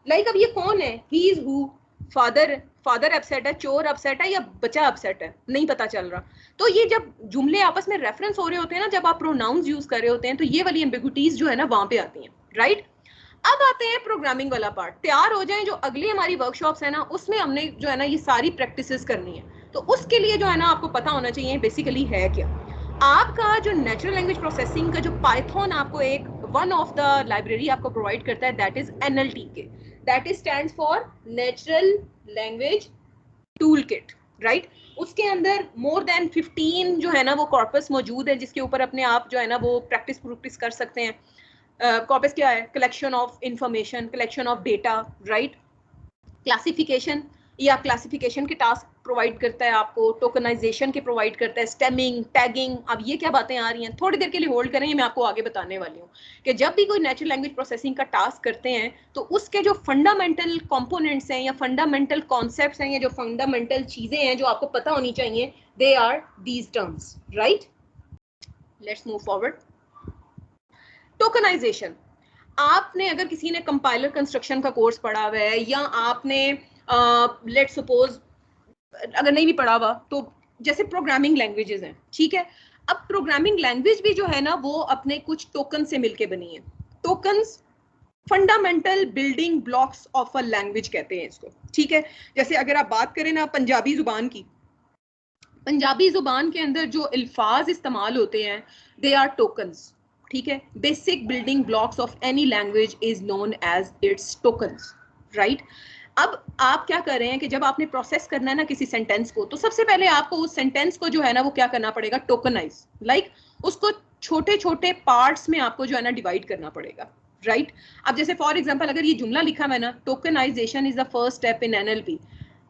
लाइक अब ये कौन है, he is who, father upset है, चोर अपसेट है, या बच्चा अपसेट है, नहीं पता चल रहा। तो ये जब जुमले आपस में रेफरेंस हो रहे होते हैं ना, जब आप प्रोनाउंस यूज कर रहे होते हैं, तो ये वाली एम्बिग्विटीज जो है ना वहां पे आती हैं, राइट। अब आते हैं प्रोग्रामिंग वाला पार्ट। तैयार हो जाएं, जो अगली हमारी वर्कशॉप्स है ना उसमें हमने जो है ना ये सारी प्रैक्टिसेस करनी है। तो उसके लिए जो है ना आपको पता होना चाहिए बेसिकली है क्या। आपका जो नेचुरल लैंग्वेज प्रोसेसिंग का जो पाइथन आपको एक वन ऑफ द लाइब्रेरी आपको प्रोवाइड करता है, that is NLTK, that is stands for natural language tool kit, right. उसके अंदर मोर देन 15 जो है ना वो कॉर्पस मौजूद है, जिसके ऊपर अपने आप जो है ना वो प्रैक्टिस कर सकते हैं। कॉर्पस क्या है, collection of information, collection of data, right. Classification, या क्लासिफिकेशन के टास्क प्रोवाइड करता है आपको, टोकनाइजेशन के प्रोवाइड करता है, स्टेमिंग, टैगिंग। अब ये क्या बातें आ रही हैं, थोड़ी देर के लिए होल्ड करें, मैं आपको आगे बताने वाली हूँ कि जब भी कोई नेचुरल लैंग्वेज प्रोसेसिंग का टास्क करते हैं तो उसके जो फंडामेंटल कंपोनेंट्स हैं, या फंडामेंटल कॉन्सेप्ट्स हैं, या जो फंडामेंटल चीजें हैं जो आपको पता होनी चाहिए, they are these terms, right. Let's move forward. Tokenisation, आपने अगर किसी ने कंपाइलर कंस्ट्रक्शन का कोर्स पढ़ा हुआ है, या आपने लेट सपोज अगर नहीं भी पढ़ा हुआ, तो जैसे प्रोग्रामिंग लैंग्वेजेस हैं, ठीक है। अब प्रोग्रामिंग लैंग्वेज भी जो है ना वो अपने कुछ टोकन से मिलके बनी है। Tokens fundamental building blocks of a language कहते हैं इसको, ठीक है। जैसे अगर आप बात करें ना पंजाबी जुबान की, पंजाबी जुबान के अंदर जो अल्फाज इस्तेमाल होते हैं दे आर टोकन्स, ठीक है। Basic building blocks of any language is known as its tokens, right. अब आप क्या कर रहे हैं कि जब आपने प्रोसेस करना है ना किसी सेंटेंस को, तो सबसे पहले आपको उस सेंटेंस को जो है ना वो क्या करना पड़ेगा, टोकनाइज, लाइक उसको छोटे छोटे पार्ट्स में आपको जो है ना डिवाइड करना पड़ेगा, राइट। अब जैसे फॉर एग्जांपल अगर ये जुमला लिखा हुआ है ना, tokenisation is the first step in NLP।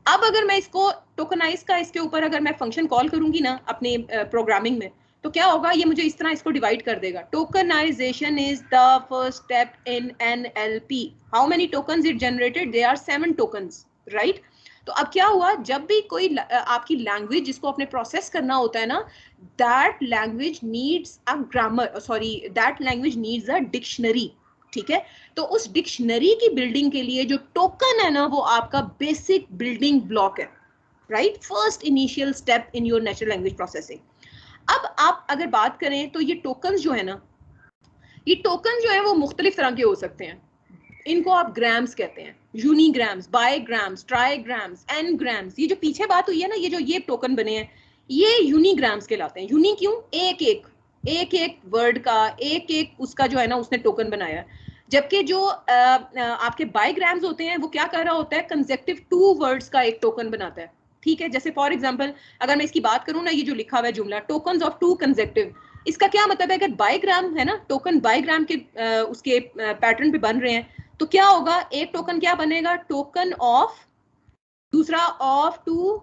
अब अगर मैं इसको टोकनाइज का इसके ऊपर अगर मैं फंक्शन कॉल करूंगी ना अपने प्रोग्रामिंग में, तो क्या होगा, ये मुझे इस तरह इसको डिवाइड कर देगा। Tokenisation is the first step in NLP। How many tokens it generated, they are 7 tokens, right. तो अब क्या हुआ, जब भी कोई आपकी लैंग्वेज जिसको आपने प्रोसेस करना होता है ना, that language needs a grammar, sorry that language needs a dictionary, ठीक है। तो उस डिक्शनरी की बिल्डिंग के लिए जो टोकन है ना वो आपका बेसिक बिल्डिंग ब्लॉक है, right, first initial step in your natural language processing. अब आप अगर बात करें तो ये टोकन जो है ना, ये टोकन जो है वो मुख्तलिफ तरह के हो सकते हैं। इनको आप ग्राम्स कहते हैं, यूनिग्राम्स, बाईग्राम्स, ट्राईग्राम्स, एनग्राम्स। ये जो पीछे बात हुई है ना, ये जो ये टोकन बने हैं ये यूनिग्राम्स कहलाते हैं। यूनी क्यों, एक एक वर्ड का एक एक उसका जो है ना उसने टोकन बनाया है। जबकि जो आपके बाईग्राम्स होते हैं वो क्या कर रहा होता है, कंसेक्टिव 2 वर्ड्स का एक टोकन बनाता है, ठीक है, जैसे फॉर एग्जांपल अगर मैं इसकी बात करूं ना, ये जो लिखा हुआ है जुमला टोकन्स ऑफ टू कंसेक्टिव, इसका क्या मतलब है? अगर बायग्राम है ना, टोकन बायग्राम के उसके पैटर्न पे बन रहे हैं तो क्या होगा? एक टोकन क्या बनेगा? टोकन ऑफ, दूसरा ऑफ टू,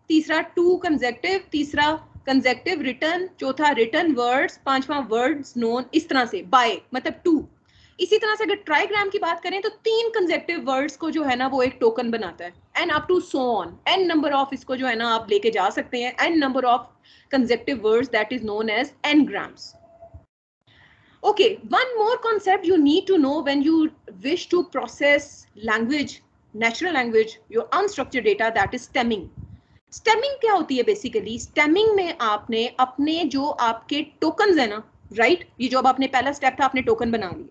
तीसरा टू कंसेक्टिव, तीसरा कंसेक्टिव रिटर्न, चौथा रिटर्न वर्ड्स, पांचवा वर्ड्स नोन, इस तरह से बाय मतलब टू। इसी तरह से अगर ट्राइग्राम की बात करें तो तीन कंसेक्टिव वर्ड्स को जो है ना वो एक टोकन बनाता है, and up to so on, N number of इसको जो है ना आप लेके जा सकते हैं, N number of consecutive words that is known as n-grams. Okay, one more concept you need to know when you wish to process language, natural language, your unstructured data, that is stemming. Stemming क्या होती है? बेसिकली स्टेमिंग में आपने अपने जो आपके टोकन्स है ना, राइट, ये जो अब आपने पहला स्टेप था, आपने टोकन बना लिए।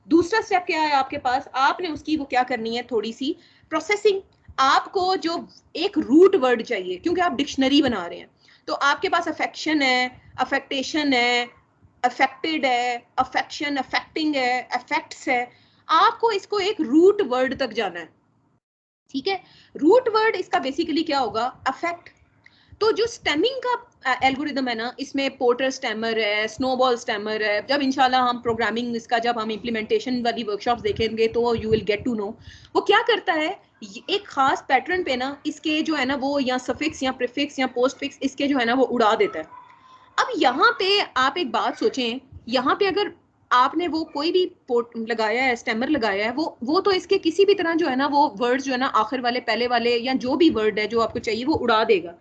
दूसरा स्टेप क्या है आपके पास? आपने उसकी वो क्या करनी है, थोड़ी सी प्रोसेसिंग। आपको जो एक रूट वर्ड चाहिए, क्योंकि आप डिक्शनरी बना रहे हैं, तो आपके पास अफेक्शन है, अफेक्टेशन है, अफेक्टेड है, अफेक्शन, अफेक्टिंग है, अफेक्ट्स है। आपको इसको एक रूट वर्ड तक जाना है, ठीक है। रूट वर्ड इसका बेसिकली क्या होगा? अफेक्ट। तो जो स्टेमिंग का एल्गोरिदम है ना, इसमें पोर्टर स्टेमर है, स्नोबॉल स्टेमर है। जब इंशाल्लाह हम प्रोग्रामिंग इसका जब हम इम्प्लीमेंटेशन वाली वर्कशॉप्स देखेंगे तो you will get to know वो क्या करता है। एक खास पैटर्न पे ना इसके जो है ना वो या सफिक्स या प्रीफिक्स या पोस्टफिक्स इसके जो है ना वो उड़ा देता है। अब यहाँ पे आप एक बात सोचें, यहाँ पे अगर आपने वो कोई भी पोर्ट लगाया है, स्टेमर लगाया है, वो तो इसके किसी भी तरह जो है ना वो वर्ड जो है ना आखिर वाले, पहले वाले या जो भी वर्ड है जो आपको चाहिए वो उड़ा देगा।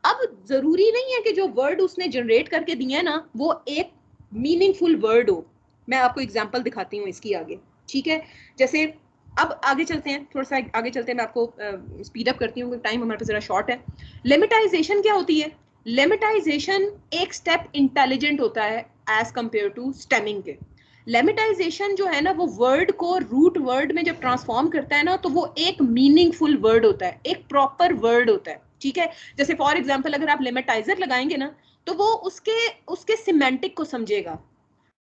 अब जरूरी नहीं है कि जो वर्ड उसने जनरेट करके दिए है ना वो एक मीनिंगफुल वर्ड हो। मैं आपको एग्जांपल दिखाती हूँ इसकी आगे, ठीक है। जैसे अब आगे चलते हैं, थोड़ा सा आगे चलते हैं, मैं आपको स्पीड अप करती हूँ, टाइम हमारे पास जरा शॉर्ट है। लेमेटाइजेशन क्या होती है? लेमेटाइजेशन एक स्टेप इंटेलिजेंट होता है एज कंपेयर टू स्टेमिंग के। लेमेटाइजेशन जो है ना वो वर्ड को रूट वर्ड में जब ट्रांसफॉर्म करता है ना तो वो एक मीनिंगफुल वर्ड होता है, एक प्रॉपर वर्ड होता है, ठीक है। जैसे फॉर एग्जांपल अगर आप लेमेटाइजर लगाएंगे ना तो वो उसके सिमेंटिक को समझेगा,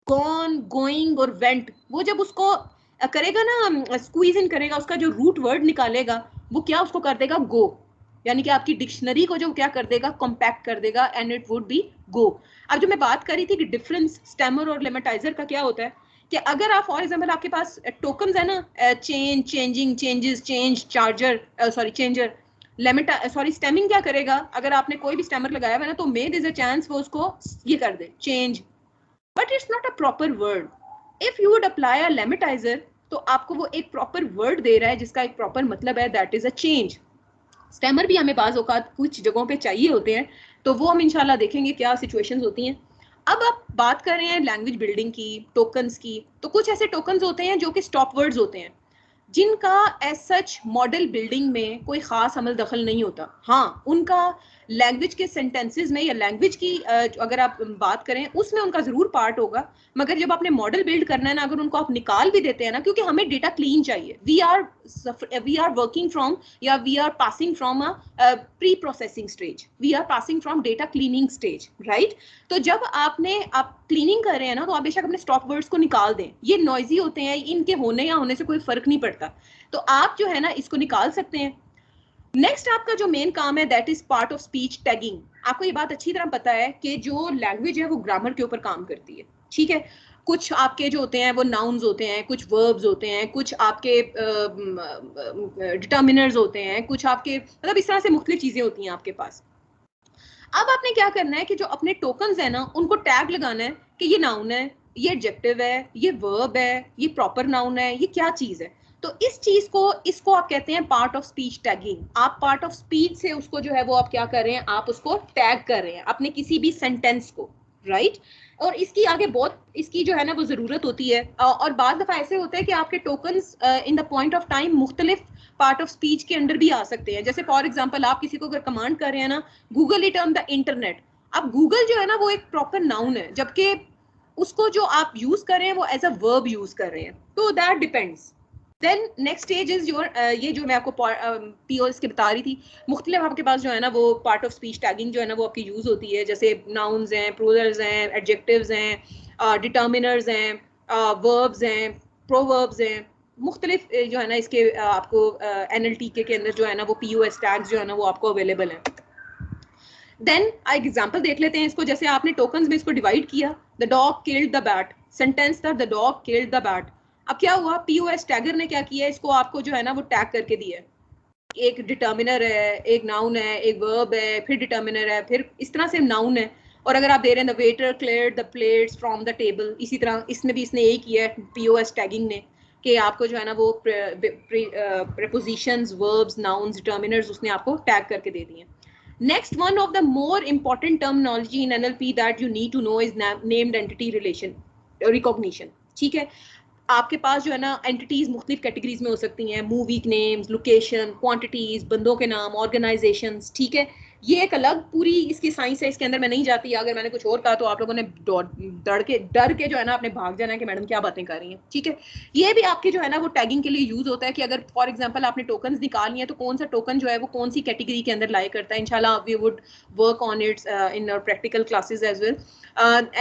गॉन, गोइंग और वेंट। वो जब उसको करेगा ना, स्क्वीज इन करेगा, उसका जो रूट वर्ड निकालेगा वो क्या उसको कर देगा? गो। यानी कि आपकी डिक्शनरी को जो क्या कर देगा? कॉम्पैक्ट कर देगा, and it would be go. अब जो मैं बात कर रही थी कि डिफरेंस स्टेमर और लेमेटाइजर का क्या होता है, कि अगर आप फॉर एग्जांपल आपके पास टोकन्स है ना, change, changing, changes, change, charger, sorry changer, stemming क्या करेगा? अगर आपने कोई भी स्टेमर लगाया हुआ है ना तो मेड इज अ चांस वो उसको ये कर दे, change, but it's not a proper word. If you would apply a lemmatizer तो आपको वो एक प्रॉपर वर्ड दे रहा है जिसका एक प्रॉपर मतलब है, that is a change. Stammer भी हमें बाज औकात कुछ जगहों पे चाहिए होते हैं, तो वो हम इंशाल्लाह देखेंगे क्या सिचुएशंस होती हैं। अब आप बात कर रहे हैं लैंग्वेज बिल्डिंग की, टोकन्स की, तो कुछ ऐसे टोकन्स होते हैं जो कि स्टॉप वर्ड्स होते हैं, जिनका एज सच मॉडल बिल्डिंग में कोई खास अमल दखल नहीं होता। हाँ, उनका लैंग्वेज के सेंटेंसेस में या लैंग्वेज की अगर आप बात करें उसमें उनका जरूर पार्ट होगा, मगर जब आपने मॉडल बिल्ड करना है ना, अगर उनको आप निकाल भी देते हैं ना, क्योंकि हमें डेटा क्लीन चाहिए, वी आर वर्किंग फ्रॉम या we are passing from a pre processing stage, we are passing from data cleaning stage, right. तो जब आप क्लीनिंग कर रहे हैं ना तो आप बेशक अपने स्टॉप वर्ड्स को निकाल दें, ये नॉइजी होते हैं, इनके होने या होने से कोई फर्क नहीं पड़ता, तो आप जो है ना इसको निकाल सकते हैं। नेक्स्ट आपका जो मेन काम है that is part of speech tagging. आपको ये बात अच्छी तरह पता है कि जो लैंग्वेज है वो ग्रामर के ऊपर काम करती है, ठीक है। कुछ आपके जो होते हैं वो नाउन्स होते हैं, कुछ वर्ब्स होते हैं, कुछ आपके डिटर्मिनर्स होते हैं, कुछ आपके मतलब इस तरह से मुख्तलिफ चीजें होती हैं आपके पास। अब आपने क्या करना है कि जो अपने टोकन्स है ना उनको टैग लगाना है कि ये नाउन है, ये एडजेक्टिव है, ये वर्ब है, ये प्रॉपर नाउन है, ये क्या चीज है। तो इस चीज को, इसको आप कहते हैं पार्ट ऑफ स्पीच टैगिंग। आप पार्ट ऑफ स्पीच से उसको जो है वो आप क्या कर रहे हैं, आप उसको टैग कर रहे हैं अपने किसी भी सेंटेंस को, राइट। और इसकी आगे बहुत इसकी जो है ना वो जरूरत होती है, और बाद दफा ऐसे होता है कि आपके tokens in the point of time मुख्तलिफ पार्ट ऑफ स्पीच के अंडर भी आ सकते हैं। जैसे फॉर एग्जाम्पल आप किसी को अगर कमांड कर रहे हैं ना, Google it on the internet, अब गूगल जो है ना वो एक प्रॉपर नाउन है, जबकि उसको जो आप यूज कर रहे हैं वो एज अ वर्ब यूज कर रहे हैं, तो that depends. Then next stage is your, ये जो मैं आपको पीओ इसके बता रही थी, मुख्तलिफ आपके पास जो है ना वो पार्ट ऑफ स्पीच टैगिंग जो है ना वो आपकी यूज होती है, जैसे नाउन्स हैं, प्लूरल्स हैं, एडजेक्टिव्स हैं, डिटर्मिनर्स हैं, वर्ब्स हैं, प्रोवर्ब्स हैं, मुख्तलिफ जो है ना इसके आपको NLTK के अंदर जो है ना वो POS टैग्स जो है ना वो आपको अवेलेबल हैं। देन एग्जाम्पल देख लेते हैं इसको, जैसे आपने टोकन्स में इसको डिवाइड किया, the dog killed the bat, sentence था the dog killed the bat. अब क्या हुआ, POS टैगर ने क्या किया, इसको आपको जो है ना वो टैग करके दिया है, एक डिटर्मिनर है, एक नाउन है, एक वर्ब है, फिर डिटर्मिनर है, फिर इस तरह से नाउन है। और अगर आप दे रहे हैं the waiter cleared the plates from the table, इसी तरह इसमें भी इसने यही किया है POS टैगिंग ने, कि आपको जो है ना वो प्रेपोजिशंस, वर्ब्स, नाउन्स, डिटर्मिनर्स उसने आपको टैग करके दे दिए। Next, one of the more important terminology in NLP that you need to know is named entity relation recognition. ठीक है, आपके पास जो है ना एंटिटीज मुख्तलिफ कैटेगरीज में हो सकती हैं, मूवी नेम्स, लोकेशन, क्वांटिटीज, बंदों के नाम, ऑर्गेनाइजेशंस। ठीक है, ये एक अलग पूरी इसकी साइंस है, इसके अंदर मैं नहीं जाती। अगर मैंने कुछ और कहा तो आप लोगों ने डर के जो है ना आपने भाग जाना है कि मैडम क्या बातें कर रही हैं। ठीक है, ये भी आपके जो है ना वो टैगिंग के लिए यूज होता है कि अगर फॉर एग्जांपल आपने टोकन्स निकालनी है तो कौन सा टोकन जो है वो कौन सी कैटेगरी के अंदर लाई करता है। इंशाल्लाह we would work on its in our practical classes as well.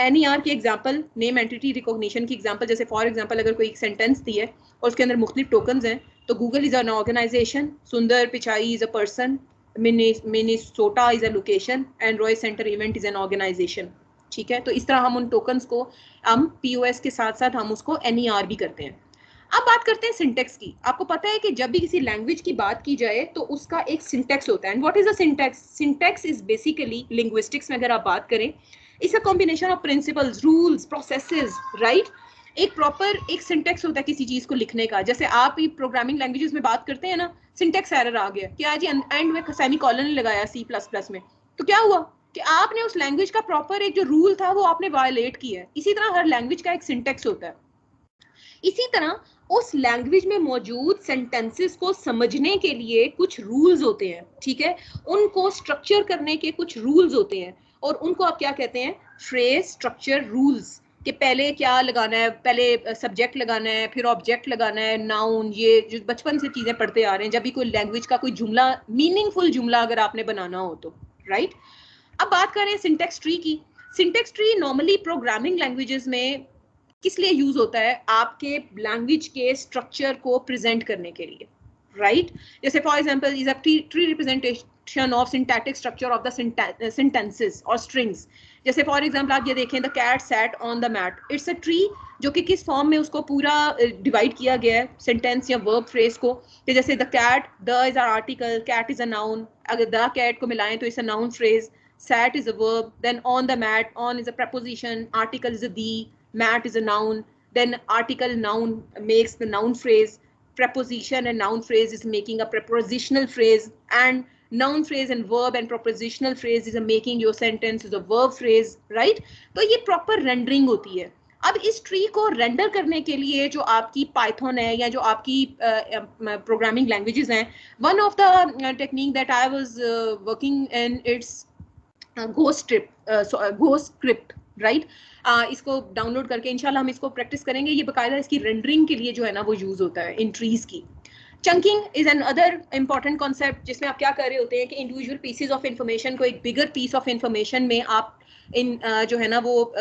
NER की एग्जांपल, नेम एंटिटी रिकॉग्निशन की एग्जांपल, जैसे फॉर एग्जांपल अगर कोई एक सेंटेंस दी है और उसके अंदर मुख्तलिफ टोकन्स हैं, तो Google is an organisation, Sundar Pichai is a person, Minnesota is a location and Roy centre event is an organisation. ठीक है, तो इस तरह हम उन टोकन्स को हम POS के साथ साथ हम उसको NER भी करते हैं। अब बात करते हैं सिंटेक्स की। आपको पता है कि जब भी किसी लैंग्वेज की बात की जाए तो उसका एक सिंटेक्स होता है। And what is a syntax? Syntax is basically, linguistics में अगर आप बात करें, it's a combination of principles, rules, processes, right. एक प्रॉपर एक सिंटेक्स होता है किसी चीज को लिखने का। जैसे आप ही प्रोग्रामिंग लैंग्वेजेस में बात करते हैं ना, सिंटेक्स एरर आ गया, क्या जी एंड में सेमीकोलन लगाया C++ में, तो क्या हुआ कि आपने उस लैंग्वेज का प्रॉपर एक जो रूल था वो आपने वायलेट किया है। इसी तरह हर लैंग्वेज का एक सिंटेक्स होता है। इसी तरह उस लैंग्वेज में मौजूद सेंटेंसेस को समझने के लिए कुछ रूल्स होते हैं। ठीक है, उनको स्ट्रक्चर करने के कुछ रूल्स होते हैं और उनको आप क्या कहते हैं? Phrase structure rules. कि पहले क्या लगाना है, पहले सब्जेक्ट लगाना है, फिर ऑब्जेक्ट लगाना है, नाउन, ये जो बचपन से चीजें पढ़ते आ रहे हैं। जब भी कोई लैंग्वेज का कोई जुमला, मीनिंगफुल जुमला अगर आपने बनाना हो तो, राइट। अब बात करें सिंटेक्स ट्री की। Syntax tree normally programming languages में किस लिए यूज होता है? आपके लैंग्वेज के स्ट्रक्चर को प्रेजेंट करने के लिए, राइट। जैसे for example is a tree representation of syntactic structure of the sentences और स्ट्रिंग्स। जैसे फॉर एग्जांपल आप ये देखें, the cat sat on the mat, it's a tree जो कि किस फॉर्म में उसको पूरा डिवाइड किया गया है सेंटेंस या वर्ब फ्रेज को। कि जैसे the cat, the is a article, cat is a noun, अगर द कैट को मिलाएं तो it's a noun phrase, sat is a verb, then on the mat, on is a preposition, article is a the, mat is a noun, then article noun makes the noun phrase, preposition and noun phrase is making a prepositional phrase, and noun phrase and verb and prepositional phrase is a making your sentence is a verb phrase, right? तो ये proper rendering होती है। अब इस ट्री को रेंडर करने के लिए जो आपकी पाइथन है या जो आपकी प्रोग्रामिंग लैंग्वेजेस हैं, one of the technique that I was working in, it's ghost script, right. इसको डाउनलोड करके इंशाल्लाह हम इसको प्रैक्टिस करेंगे। ये बकायदा इसकी रेंडरिंग के लिए जो है ना वो यूज होता है इन ट्रीज की। Chunking is an other important concept, जिसमें आप क्या कर रहे होते हैं कि इंडिविजुअल पीसेज ऑफ इंफॉर्मेशन को एक बिगर पीस ऑफ इंफॉर्मेशन में आप इन जो है ना वो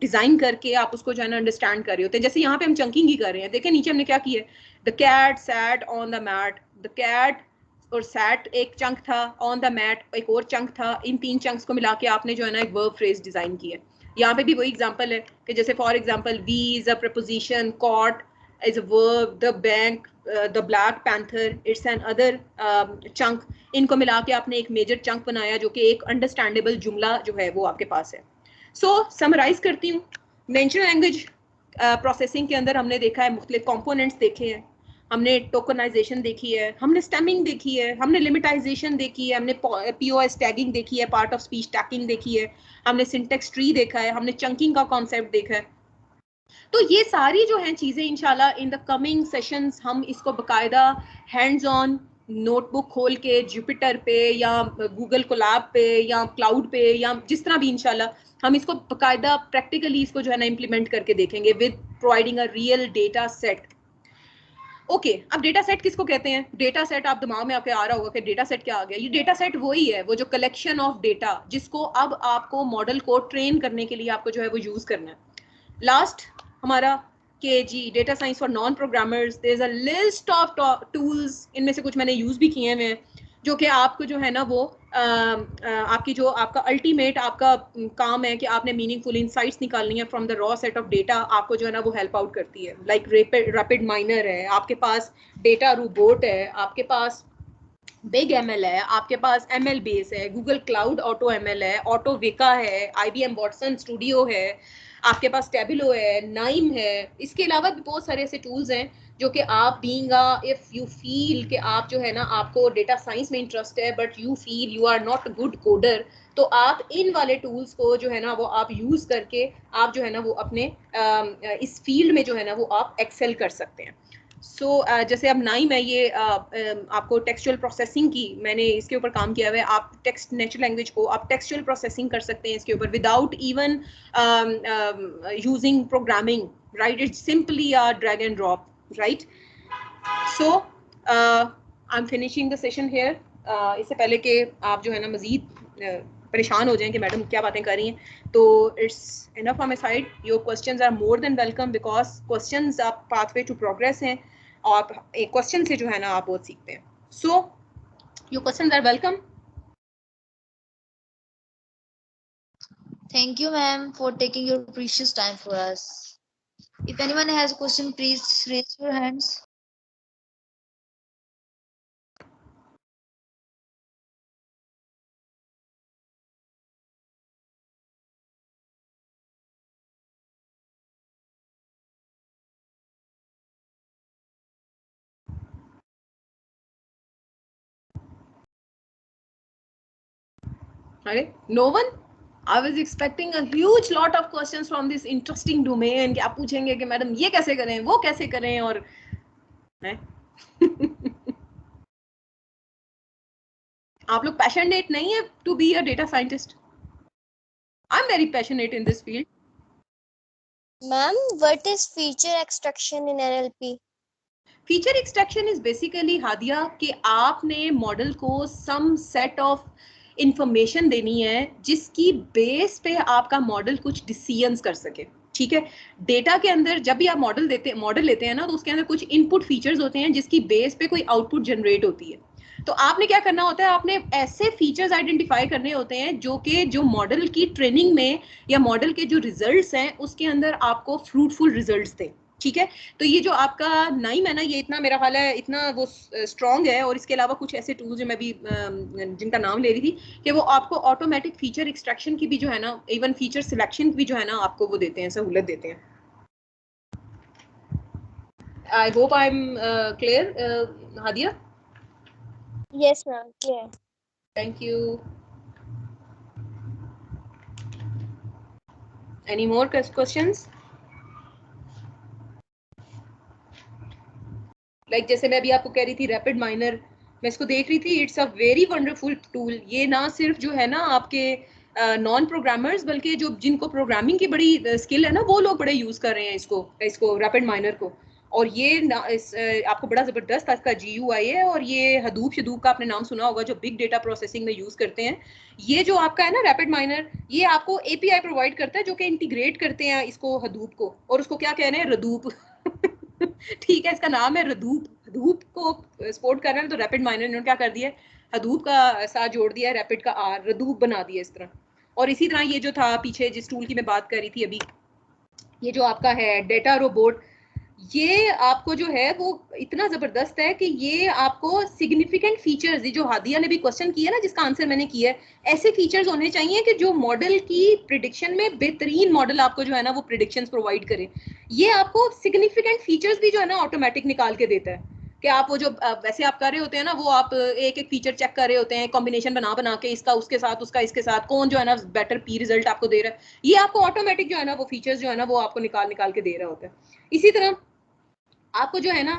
डिजाइन करके आप उसको जो है ना अंडरस्टैंड कर रहे होते हैं। जैसे यहाँ पे हम चंकिंग ही कर रहे हैं। देखिए नीचे हमने क्या किया, the cat sat on the mat, the cat और सैट एक चंक था, ऑन द मैट एक और चंक था। इन तीन चंक्स को मिला के आपने जो है ना एक वर्ब फ्रेज डिजाइन किया। यहाँ पे भी वही एग्जांपल है कि जैसे for example we is a preposition, caught is a verb, the bank, the black panther it's another chunk. इनको मिला के आपने एक मेजर चंक बनाया जो कि एक अंडरस्टैंडेबल जुमला जो है वो आपके पास है। सो समराइज करती हूँ, नेचुरल लैंग्वेज प्रोसेसिंग के अंदर हमने देखा है मुख्तलिफ कंपोनेंट्स देखे हैं, हमने टोकनाइजेशन देखी है, हमने स्टेमिंग देखी है, हमने लिमिटाइजेशन देखी है, हमने POS टैगिंग देखी है, पार्ट ऑफ स्पीच टैगिंग देखी है, हमने सिंटेक्स ट्री देखा है, हमने चंकिंग का कॉन्सेप्ट देखा है। तो ये सारी जो हैं चीजें इंशाल्लाह इन द कमिंग सेशंस हम इसको बकायदा हैंड्स ऑन नोटबुक खोल के जुपिटर पे या गूगल कोलैब पे या क्लाउड पे या जिस तरह भी इंशाल्लाह हम इसको बकायदा प्रैक्टिकली इसको जो है ना इम्प्लीमेंट करके देखेंगे with providing a real data set. Okay, अब डेटा सेट किसको कहते हैं? डेटा सेट आप दिमाग में आपके आ रहा होगा कि डेटा सेट क्या आ गया। ये डेटा सेट वही है, वो जो कलेक्शन ऑफ डेटा जिसको अब आपको मॉडल को ट्रेन करने के लिए आपको जो है वो यूज करना है। लास्ट हमारा KG, Data Science for Non-Programmers. There's a list of tools. इनमें से कुछ मैंने यूज भी किए हुए हैं, जो कि आपको जो है ना वो आपकी जो आपका अल्टीमेट आपका काम है कि आपने मीनिंगफुल इंसाइट्स निकालनी है from the raw set of data, आपको जो है ना वो हेल्प आउट करती है. लाइक रैपिड माइनर है, आपके पास डेटा रोबोट है, आपके पास बिग ML है, आपके पास ML बेस है, गूगल क्लाउड ऑटो ML है, ऑटो विका है, IBM वॉटसन स्टूडियो है, आपके पास टेबलो है, नाइम है. इसके अलावा भी बहुत सारे ऐसे टूल्स हैं जो कि आप बीइंग इफ यू फील कि आप जो है ना आपको डेटा साइंस में इंटरेस्ट है but you feel you are not good coder, तो आप इन वाले टूल्स को जो है ना वो आप यूज करके आप जो है ना वो अपने इस फील्ड में जो है ना वो आप एक्सेल कर सकते हैं. सो जैसे अब नाइम है, ये आपको टेक्सचुअल प्रोसेसिंग की मैंने इसके ऊपर काम किया हुआ है. आप टेक्स्ट नेचुरल लैंग्वेज को आप टेक्सचुअल प्रोसेसिंग कर सकते हैं इसके ऊपर without even using programming, right? It's simply drag and drop, right? So I am finishing the session here. इससे पहले कि आप जो है ना मजीद परेशान हो जाएं कि मैडम क्या बातें कर रही हैं, तो it's enough from my side. Your questions are more than welcome because questions आप पाथवे टू प्रोग्रेस हैं और एक क्वेश्चन से जो है ना आप बहुत सीखते हैं. So your questions are welcome. Thank you, ma'am, for taking your precious time for us. If anyone has a question, please raise your hands. अरे no one? I was expecting a huge lot of questions from this interesting domain कि आप पूछेंगे कि मैडम ये कैसे करें, वो कैसे करें, और आप लोग पैशनेट नहीं है to be a data scientist? I am very passionate in this field. Ma'am, what is feature extraction in NLP? Feature extraction is basically हादिया कि आपने मॉडल को सम सेट ऑफ इंफॉर्मेशन देनी है जिसकी बेस पे आपका मॉडल कुछ डिसीजंस कर सके. ठीक है, डेटा के अंदर जब भी आप मॉडल लेते हैं ना, तो उसके अंदर कुछ इनपुट फीचर्स होते हैं जिसकी बेस पे कोई आउटपुट जनरेट होती है. तो आपने क्या करना होता है, आपने ऐसे फीचर्स आइडेंटिफाई करने होते हैं जो कि जो मॉडल की ट्रेनिंग में या मॉडल के जो रिजल्ट्स हैं उसके अंदर आपको फ्रूटफुल रिजल्ट्स दें. ठीक है, तो ये जो आपका नाइम है ना, ये इतना मेरा ख्याल है इतना वो स्ट्रॉन्ग है. और इसके अलावा कुछ ऐसे टूल्स जो मैं भी जिनका नाम ले रही थी कि वो आपको ऑटोमेटिक फीचर एक्सट्रैक्शन की भी जो है ना, इवन फीचर सिलेक्शन की भी जो है ना आपको वो देते हैं, सहूलत देते हैं. I hope I am clear Hadiya. Yes, ma'am. Clear. Thank you. Any more questions? Like जैसे मैं अभी आपको कह रही थी रैपिड माइनर, मैं इसको देख रही थी. It's a very wonderful tool. ये ना सिर्फ जो है ना आपके नॉन प्रोग्रामर्स बल्कि जो जिनको प्रोग्रामिंग की बड़ी स्किल है ना, वो लोग बड़े यूज कर रहे हैं इसको रैपिड माइनर को. और ये आपको बड़ा जबरदस्त इसका GUI है. और ये हदूप शदूप का आपने नाम सुना होगा, जो बिग डेटा प्रोसेसिंग में यूज करते हैं. ये जो आपका है ना रैपिड माइनर, ये आपको API प्रोवाइड करता है जो कि इंटीग्रेट करते हैं इसको हदूप को, और उसको क्या कह रहे हैं, रदूप. ठीक है, इसका नाम है रदूप. हदूप को सपोर्ट कर रहे हैं, तो रैपिड माइनर ने क्या कर दिया, हदूप का साथ जोड़ दिया, रैपिड का R, रदूप बना दिया इस तरह. और इसी तरह ये जो था पीछे जिस टूल की मैं बात कर रही थी अभी, ये जो आपका है डेटा रोबोट, ये आपको जो है वो इतना जबरदस्त है कि ये आपको सिग्निफिकेंट फीचर्स, जो हादिया ने भी क्वेश्चन किया ना जिसका आंसर मैंने किया है, ऐसे फीचर्स होने चाहिए कि जो मॉडल की प्रिडिक्शन में बेहतरीन मॉडल आपको जो है ना वो प्रिडिक्शंस प्रोवाइड करे. ये आपको सिग्निफिकेंट फीचर्स भी जो है ना ऑटोमेटिक निकाल के देता है कि आप वो जो वैसे आप कर रहे होते हैं ना, वो आप एक एक फीचर चेक कर रहे होते हैं, कॉम्बिनेशन बना के इसका उसके साथ उसका इसके साथ कौन जो है ना बेटर पी रिजल्ट आपको दे रहा है. ये आपको ऑटोमेटिक जो है ना वो फीचर्स जो है ना वो आपको निकाल के दे रहा होता है. इसी तरह आपको जो है ना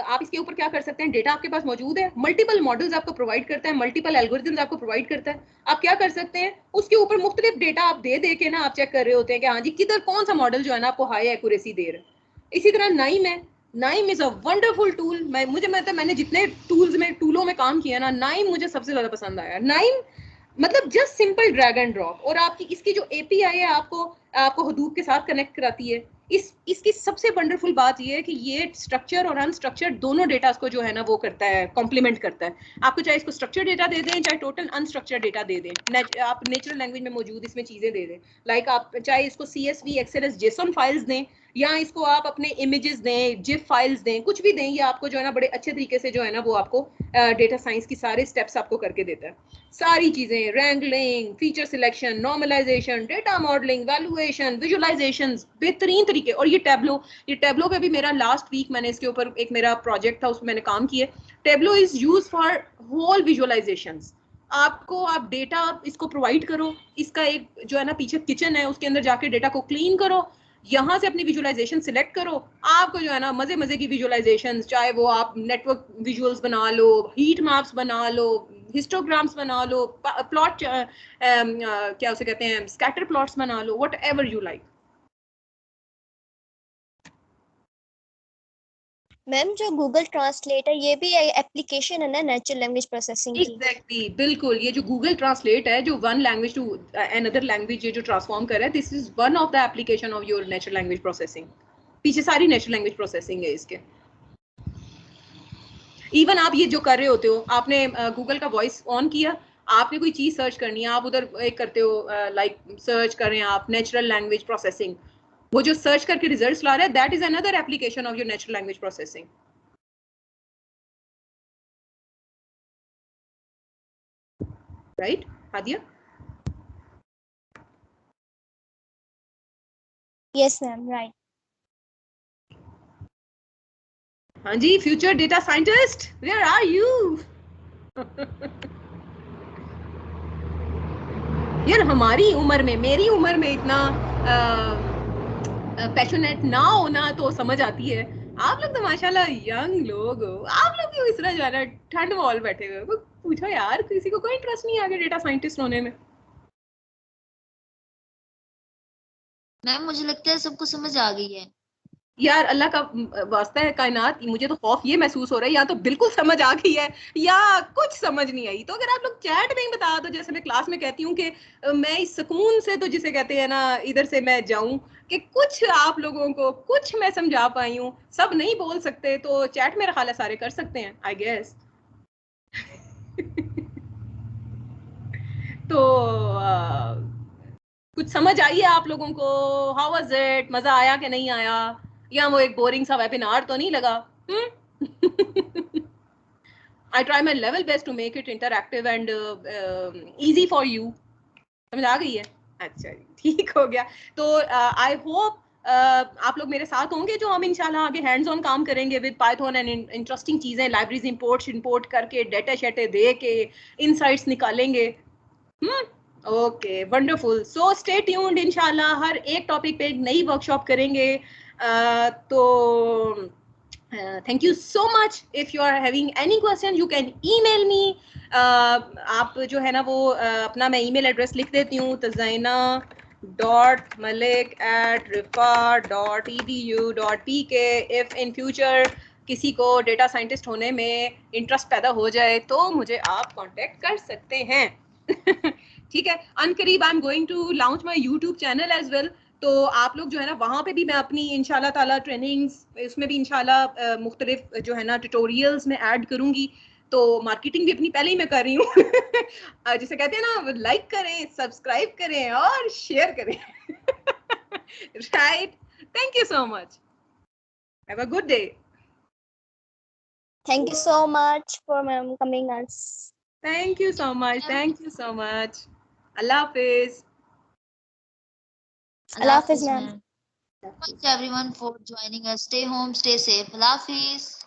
आप इसके ऊपर क्या कर सकते हैं, डेटा आपके पास मौजूद है, मल्टीपल मॉडल्स आपको प्रोवाइड करता है, मल्टीपल एल्गोरिथम्स आपको प्रोवाइड करता है. आप क्या कर सकते हैं, उसके ऊपर मुख्तलिफ डेटा आप दे के ना आप चेक कर रहे होते हैं कि हाँ जी किधर कौन सा मॉडल जो है ना आपको हाई एक्यूरेसी दे रहा है. इसी तरह नाइम है. नाइम इज अ वंडरफुल टूल. मैंने जितने टूलों में काम किया ना, नाइम मुझे सबसे ज्यादा पसंद आया. नाइम मतलब just simple drag and drop. और आपकी इसकी जो API है आपको हदूप के साथ कनेक्ट कराती है. इसकी सबसे वंडरफुल बात ये है कि ये स्ट्रक्चर और अनस्ट्रक्चर्ड दोनों डेटा को जो है ना वो करता है, कॉम्प्लीमेंट करता है। आपको चाहे इसको स्ट्रक्चर्ड डेटा दे दें, चाहे टोटल अनस्ट्रक्चर्ड डेटा दे दें, आप नेचुरल लैंग्वेज में मौजूद इसमें चीजें दे दें, लाइक आप चाहे इसको CSV, XLS, JSON फाइल्स दें, या इसको आप अपने इमेजेस दें, जिप फाइल्स दें, कुछ भी दें, ये आपको जो है ना बड़े अच्छे तरीके से जो है ना वो आपको डेटा साइंस की सारे स्टेप्स आपको करके देता है। सारी चीजें, wrangling, feature selection, normalization, data modelling, valuation, visualizations, बेहतरीन तरीके। और ये टेब्लो पे भी मेरा लास्ट वीक मैंने इसके ऊपर एक मेरा प्रोजेक्ट था, उसमें मैंने काम किया। Tableau is use for whole visualizations. आपको आप डेटा इसको प्रोवाइड करो, इसका एक जो है ना पीछे किचन है, उसके अंदर जाके डेटा को क्लीन करो, यहाँ से अपनी विजुअलाइजेशन सिलेक्ट करो, आपको जो है ना मजे मजे की विजुअलाइजेशन, चाहे वो आप नेटवर्क विजुअल्स बना लो, हीट मैप्स बना लो, हिस्टोग्राम्स बना लो, प्लॉट क्या उसे कहते हैं, स्कैटर प्लॉट्स बना लो, whatever you like. Ma'am जो गूगल ट्रांसलेट है ये भी एप्लीकेशन है ना नेचुरल लैंग्वेज प्रोसेसिंग की? एग्जैक्टली, बिल्कुल। ये जो गूगल ट्रांसलेट है, जो one language to another language ये जो ट्रांसफॉर्म कर रहा है, this is one of the application of your natural language processing. पीछे सारी नेचुरल लैंग्वेज प्रोसेसिंग है इसके। इवन आप ये जो कर रहे होते हो, आपने गूगल का वॉइस ऑन किया, आपने कोई चीज सर्च करनी है, आप उधर एक करते हो, लाइक सर्च कर रहे हैं आप नेचुरल लैंग्वेज प्रोसेसिंग, वो जो सर्च करके रिजल्ट्स ला रहा है, that is another application of your natural language processing. Right Hadiya? Yes ma'am, right. हाँ जी, future data scientist, where are you? यार हमारी उम्र में, मेरी उम्र में इतना पैशनेट ना होना तो समझ आती है। आप लोग तो माशाल्लाह यंग लोग हो, आप लोग क्यों इस तरह जा रहा है ठंड वॉल बैठे हुए हो? पूछो यार, किसी को कोई इंटरेस्ट नहीं है आगे डेटा साइंटिस्ट होने में? मैम मुझे लगता है सबको समझ आ गई है। यार अल्लाह का वास्ता है कायनात, मुझे तो खौफ ये महसूस हो रहा है, या तो बिल्कुल समझ आ गई है या कुछ समझ नहीं आई। तो अगर आप लोग चैट में ही बता दो, जैसे मैं क्लास में कहती हूँ कि मैं इस सुकून से, तो जिसे कहते हैं ना, इधर से मैं जाऊं कि कुछ आप लोगों को कुछ मैं समझा पाई हूँ। सब नहीं बोल सकते तो चैट मेरा ख्याल है सारे कर सकते हैं, आई गेस। तो कुछ समझ आई है आप लोगों को? How was it? मजा आया कि नहीं आया? या वो एक बोरिंग सा वेबिनार तो नहीं लगा? I try my level best to make it interactive and easy for you. समझ आ गई है? अच्छा ठीक हो गया। तो आई होप आप लोग मेरे साथ होंगे, जो हम इंशाल्लाह आगे हैंड्स ऑन काम करेंगे विद पाइथन एंड इंटरेस्टिंग चीजें, लाइब्रेरीज इंपोर्ट करके, डेटा शेटे दे के इनसाइट्स निकालेंगे। Okay wonderful. So stay tuned, इंशाल्लाह हर एक टॉपिक पे एक नई वर्कशॉप करेंगे। तो thank you so much. If you are having any question you can email me. आप जो है ना वो अपना मैं email address लिख देती हूँ, tazaina.malik@rifa.edu.pk। if in future किसी को डेटा साइंटिस्ट होने में इंटरेस्ट पैदा हो जाए तो मुझे आप कांटेक्ट कर सकते हैं। ठीक है। अनकरीब I am going to launch my YouTube channel as well. तो आप लोग जो है ना वहाँ पे भी मैं अपनी इंशाल्लाह ताला ट्रेनिंग्स, उसमें भी इंशाल्लाह मुख्तलिफ जो है ना ट्यूटोरियल्स में ऐड करूँगी। तो मार्केटिंग भी अपनी पहले ही मैं कर रही हूँ। जिसे कहते हैं ना, लाइक करें, सब्सक्राइब करें और शेयर करें। Right. Thank you so much. Have a good day. Thank you so much for coming us. Thank you so much. Thank you so much. Allah Hafiz. Allah Hafiz, ma'am. Thanks everyone for joining us. Stay home, stay safe. Allah Hafiz.